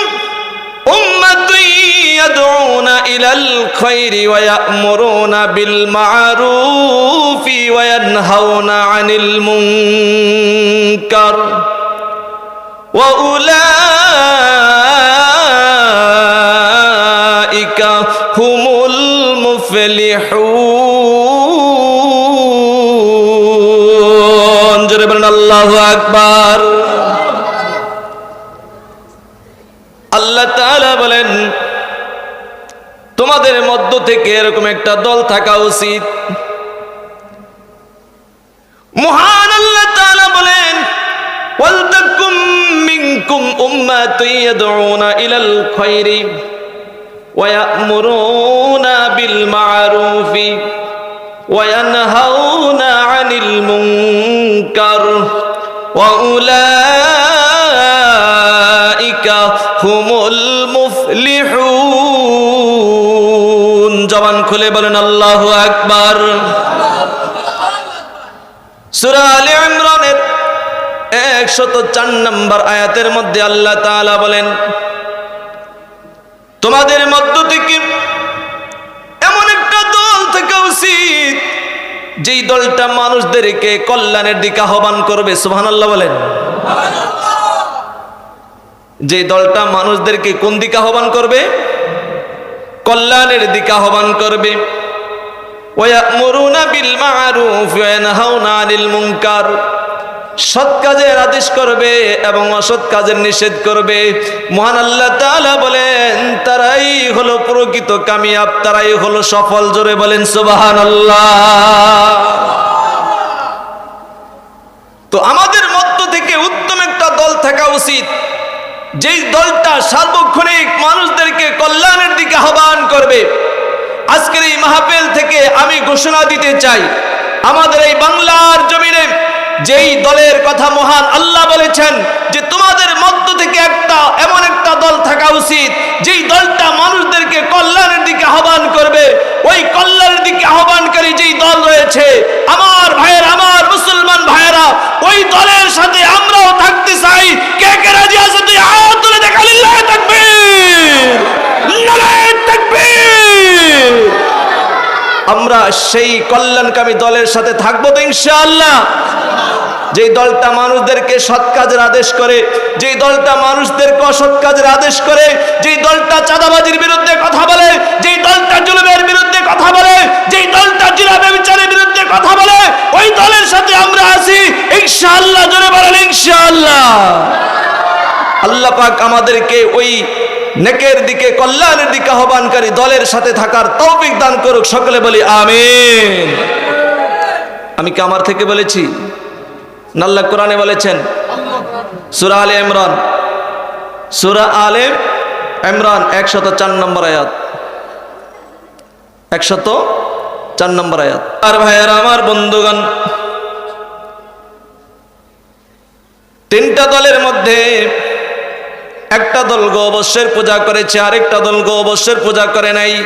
উম্মাতুন ইয়াদউনা ইলাল খায়রি ওয়া ইয়া'মুরুনা বিল মা'রুফি ওয়া ইয়ানহাউনা আনিল মুনকার ওয়া উলাইকা হুমুল মুফলিহুন। জোরে বলেন আল্লাহু আকবার। আল্লাহ তাআলা বলেন, তোমাদের মধ্য থেকে এরকম একটা দল থাকা উচিত। মহান আল্লাহ তাআলা বলেন, ওয়ালতাকুম মিনকুম উম্মাতুন ইয়াদউনা ইলাল খায়রি ওয়া ইয়া'মুরুনা বিল মা'রুফি ওয়া ইয়ানহাউনা আনিল মুনকার ওয়া উলাইকা হুমুল মুফলিহুন। জবান খুলে বলেন আল্লাহু আকবার। সূরা আলে ইমরানের 104 নম্বর আয়াতের মধ্যে আল্লাহ তাআলা বলেন, তোমাদের মধ্য থেকে এমন একটা দল থাকা উচিত যেই দলটা মানুষদেরকে কল্যাণের দিকে আহ্বান করবে। সুবহানাল্লাহ বলেন। যে দলটা মানুষদেরকে কোন দিকে আহ্বান করবে? কল্যাণের দিকে আহ্বান করবে। ওয়া ইয়া'মুরুনা বিল মা'রুফ ওয়া ইয়ানহাউনা আনিল মুনকার, সৎ কাজের আদেশ করবে এবং অসৎ কাজের নিষেধ করবে। মহান আল্লাহ তাআলা বলেন, তারাই হলো প্রকৃত কামিয়াব, তারাই হলো সফল। জোরে বলেন সুবহানাল্লাহ। তো আমাদের মধ্য থেকে উত্তম একটা দল থাকা উচিত, যেই দলটা সার্বক্ষণিক মানুষদেরকে কল্যাণের দিকে আহ্বান করবে। আজকের এই মাহফিল থেকে থেকে আমি ঘোষণা দিতে চাই, আমাদের এই বাংলার জমিনে যেই দলের কথা মহান আল্লাহ বলেছেন যে তোমাদের মধ্য থেকে এমন একটা দল থাকা উচিত যেই দলটা মানুষদেরকে কল্যাণের দিকে আহ্বান করবে, ওই কল্যাণের দিকে আহ্বানকারী যেই দল রয়েছে, আমার ভাইয়েরা, আমার মুসলমান ভাইয়েরা, ওই দলের সাথে আমরাও থাকতে চাই। কে কে রাজি আছে? তুই হাত তুলে দেখ। আল্লাহু তাকবীর, নারায়ে তাকবীর। আমরা সেই কল্যাণকামী দলের সাথে থাকবো তো ইনশাআল্লাহ। যেই দলটা মানুষদেরকে সৎ কাজের আদেশ করে, যেই দলটা মানুষদেরকে অসৎ কাজের আদেশ করে, যেই দলটা চাঁদাবাজির বিরুদ্ধে কথা বলে, যেই দলটা জুলুমের বিরুদ্ধে কথা বলে, যেই দলটা জিনা ব্যভিচারের বিরুদ্ধে কথা বলে, ওই দলের সাথে আমরা আছি ইনশাআল্লাহ। জোরে বলেন ইনশাআল্লাহ। আল্লাহ পাক আমাদেরকে ওই নেকের দিকে, কল্যাণের দিকে আহ্বানকারী দলের সাথে থাকার তৌফিক দান করুক। সকলে বলি আমিন। আমি কি আমার থেকে বলেছি? আল্লাহ কোরআনে বলেছেন সূরা আলে ইমরান, সূরা আলে ইমরান 104 নম্বর আয়াত, 104 নম্বর আয়াত। আর ভাইয়েরা, আমার বন্ধুগণ, তিনটা দলের মধ্যে একটা দল গো-বৎসের পূজা করেছে, আরেকটা দল গো-বৎসের পূজা করে নাই।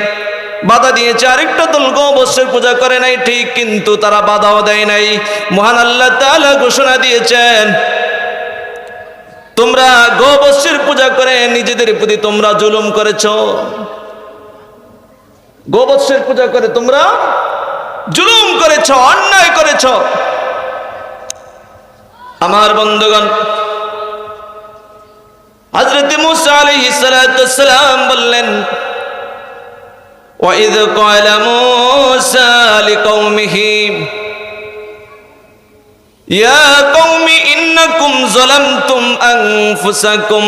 বাধা দিয়েছে, আরেকটা দল গো-বৎসের পূজা করে নাই ঠিক, কিন্তু তারা বাধাও দেয় নাই। মহান আল্লাহ তাআলা ঘোষণা দিয়েছেন, তোমরা গো-বৎসের পূজা করে নিজেদের প্রতি তোমরা জুলুম করেছো। গো-বৎসের পূজা করে তোমরা জুলুম করেছো, অন্যায় করেছো। আমার বন্ধুগণ, হযরত মূসা আলাইহিস সালাতু ওয়াস সালাম বললেন, وَإِذْ قَالَ مُوسَى لِقَوْمِهِ يَا قَوْمِ إِنَّكُمْ ظَلَمْتُمْ أَنفُسَكُمْ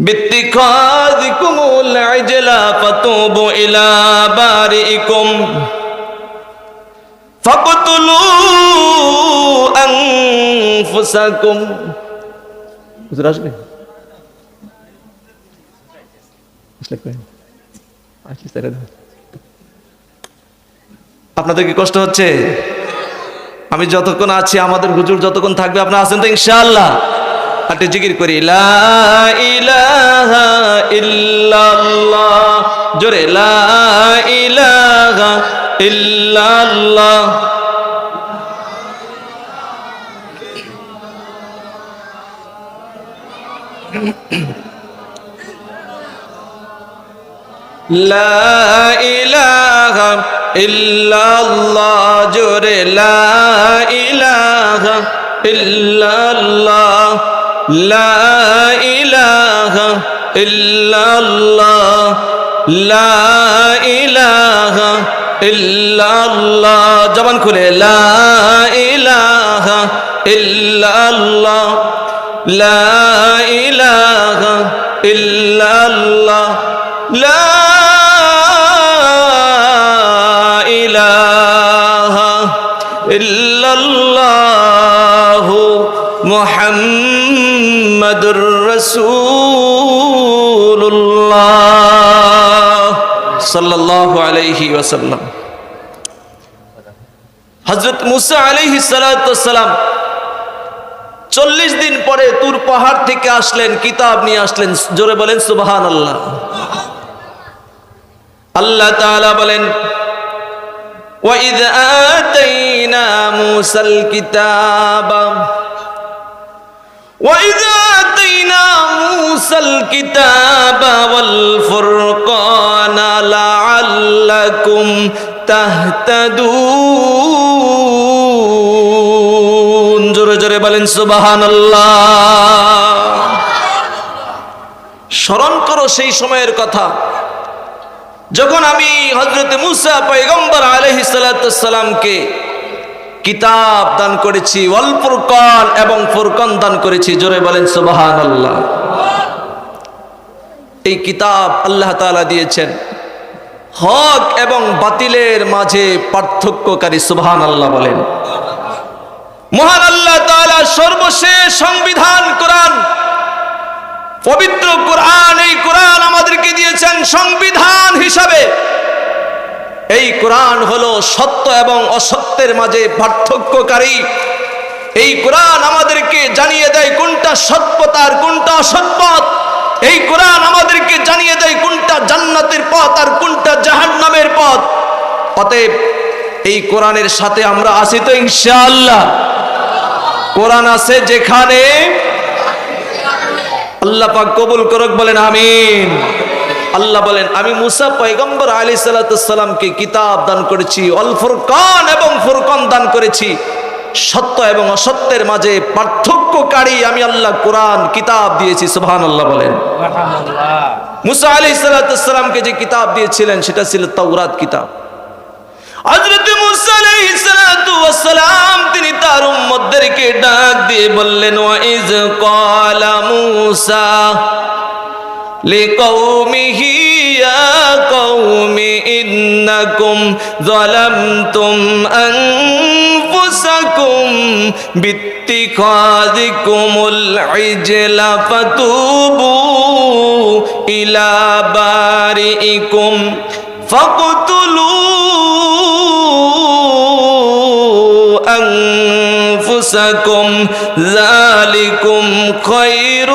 بِاتِّخَاذِكُمُ الْعِجْلَ فَتُوبُوا إِلَى بَارِئِكُمْ فَاقْتُلُوا أَنفُسَكُمْ। আপনাদের কি কষ্ট হচ্ছে? আমি যতক্ষণ আছি, আমাদের হুজুর যতক্ষণ থাকবে, আপনারা আছেন তো ইনশাআল্লাহ? একটু জিকির করি, লা ইলাহা ইল্লাল্লাহ। জোরে, লা ইলাহা ইল্লাল্লাহ। লা ইলাহা ইল্লাল্লাহ। জোরে, লা ইলাহা ইল্লাল্লাহ, লা ইলাহা ইল্লাল্লাহ, লা ইলাহা ইল্লাল্লাহ। জবান খুলে, লা ইলাহা ইল্লাল্লাহ, লা ইলাহা ইল্লাল্লাহ, লা ইলাহা ইল্লাল্লাহ মুহাম্মাদুর রাসূলুল্লাহ সাল্লাল্লাহু আলাইহি ওয়াসাল্লাম। হযরত মূসা আলাইহিস সালাতু ওয়াস সালাম 40 দিন পরে তুর পাহাড় থেকে আসলেন, কিতাব নিয়ে আসলেন। জোরে বলেন সুবহানাল্লাহ। আল্লাহ তাআলা বলেন, وَإِذْ آتَيْنَا مُوسَى الْكِتَابَ وَإِذْ آتَيْنَا مُوسَى الْكِتَابَ وَالْفُرْقَانَ لَعَلَّكُمْ تَهْتَدُونَ। জোরে জোরে বলেন সুবহানাল্লাহ। স্মরণ করো সেই সময়ের কথা যখন আমি হযরত মূসা পয়গম্বর আলাইহিস সালাতু ওয়াস সালামকে কিতাব দান করেছি, ওয়াল ফুরকান, এবং ফুরকান দান করেছি। জোরে বলেন সুবহানাল্লাহ। এই কিতাব আল্লাহ তাআলা দিয়েছেন হক এবং বাতিলের মাঝে পার্থক্যকারী। সুবহানাল্লাহ বলেন। মহান আল্লাহ তাআলা সর্বশেষ সংবিধান কোরআন, পবিত্র কোরআন, এই কোরআন আমাদেরকে দিয়েছেন সংবিধান হিসাবে। এই কোরআন হলো সত্য এবং অসত্যের মাঝে পার্থক্যকারী। এই কোরআন আমাদেরকে জানিয়ে দেয় কোনটা সৎপথ আর কোনটা অসৎপথ। এই কোরআন আমাদেরকে জানিয়ে দেয় কোনটা জান্নাতের পথ আর কোনটা জাহান্নামের পথ। অতএব এই কোরআনের সাথে আমরা আছি তো ইনশাআল্লাহ। কোরআন আছে যেখানে, আল্লাহ পাক কবুল করুক, বলেন আমিন। আল্লাহ বলেন, আমি মুসা পয়গম্বর আলাইহিস সালাতু সালামকে কিতাব দান করেছি, অল ফুরকান এবং ফুরকান দান করেছি। সত্য এবং অসত্যের মাঝে পার্থক্যকারী আমি আল্লাহ কোরআন কিতাব দিয়েছি। সুবহানাল্লাহ বলেন। মুসা আলাইহিস সালাতু সালামকে যে কিতাব দিয়েছিলেন সেটা ছিল তাওরাত কিতাব। হযরত মুসা আলাইহিস সালাতু ওয়াসসালাম তিনি তার উম্মতদেরকে ডাক দিয়ে বললেন, ওয়া ইজ ক্বালা মুসা লিকাওমিহি ইয়া কওমি ইন্নাকুম যালামতুম আনফুসাকুম বিত্তিখাযিকুমুল ইজলা ফাতুবু ইলা বারিইকুম ফাকতুলু أنفسكم ذلكم خير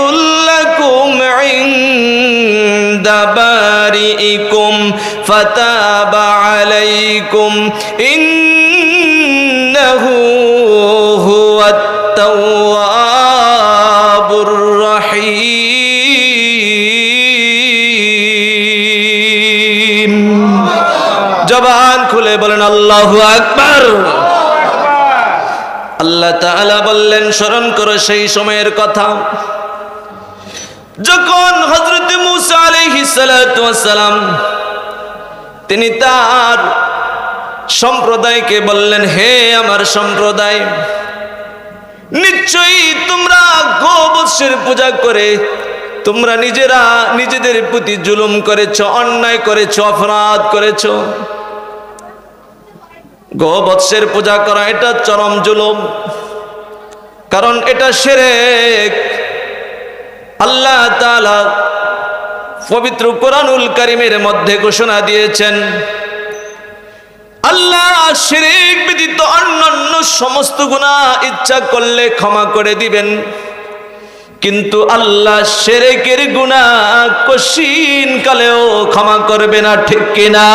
لكم عند بارئكم فتاب عليكم إنه هو التواب الرحيم। জবান খুলে বলেন আল্লাহু আকবার। আল্লাহ তাআলা বললেন, স্মরণ করো সেই সময়ের কথা যখন হযরত মুসা আলাইহিস সালাতু ওয়াস সালাম তিনি তার সম্প্রদায়কে বললেন, হে আমার সম্প্রদায়, নিশ্চয়ই তোমরা গোবৎসের পূজা করে তোমরা নিজেরা নিজেদের প্রতি জুলুম করেছো, অন্যায় করেছো, অপরাধ করেছো। গোবৎসের পূজা করা এটা চরম জুলুম, কারণ এটা শিরক। আল্লাহ তাআলা পবিত্র কোরআনুল কারীমের মধ্যে ঘোষণা দিয়েছেন, আল্লাহ শিরক ব্যতীত অন্যান্য সমস্ত গুনাহ ইচ্ছা করলে ক্ষমা করে দিবেন, কিন্তু আল্লাহ শিরকের গুনাহ কশিন কালেও ক্ষমা করবে না, ঠিক কিনা?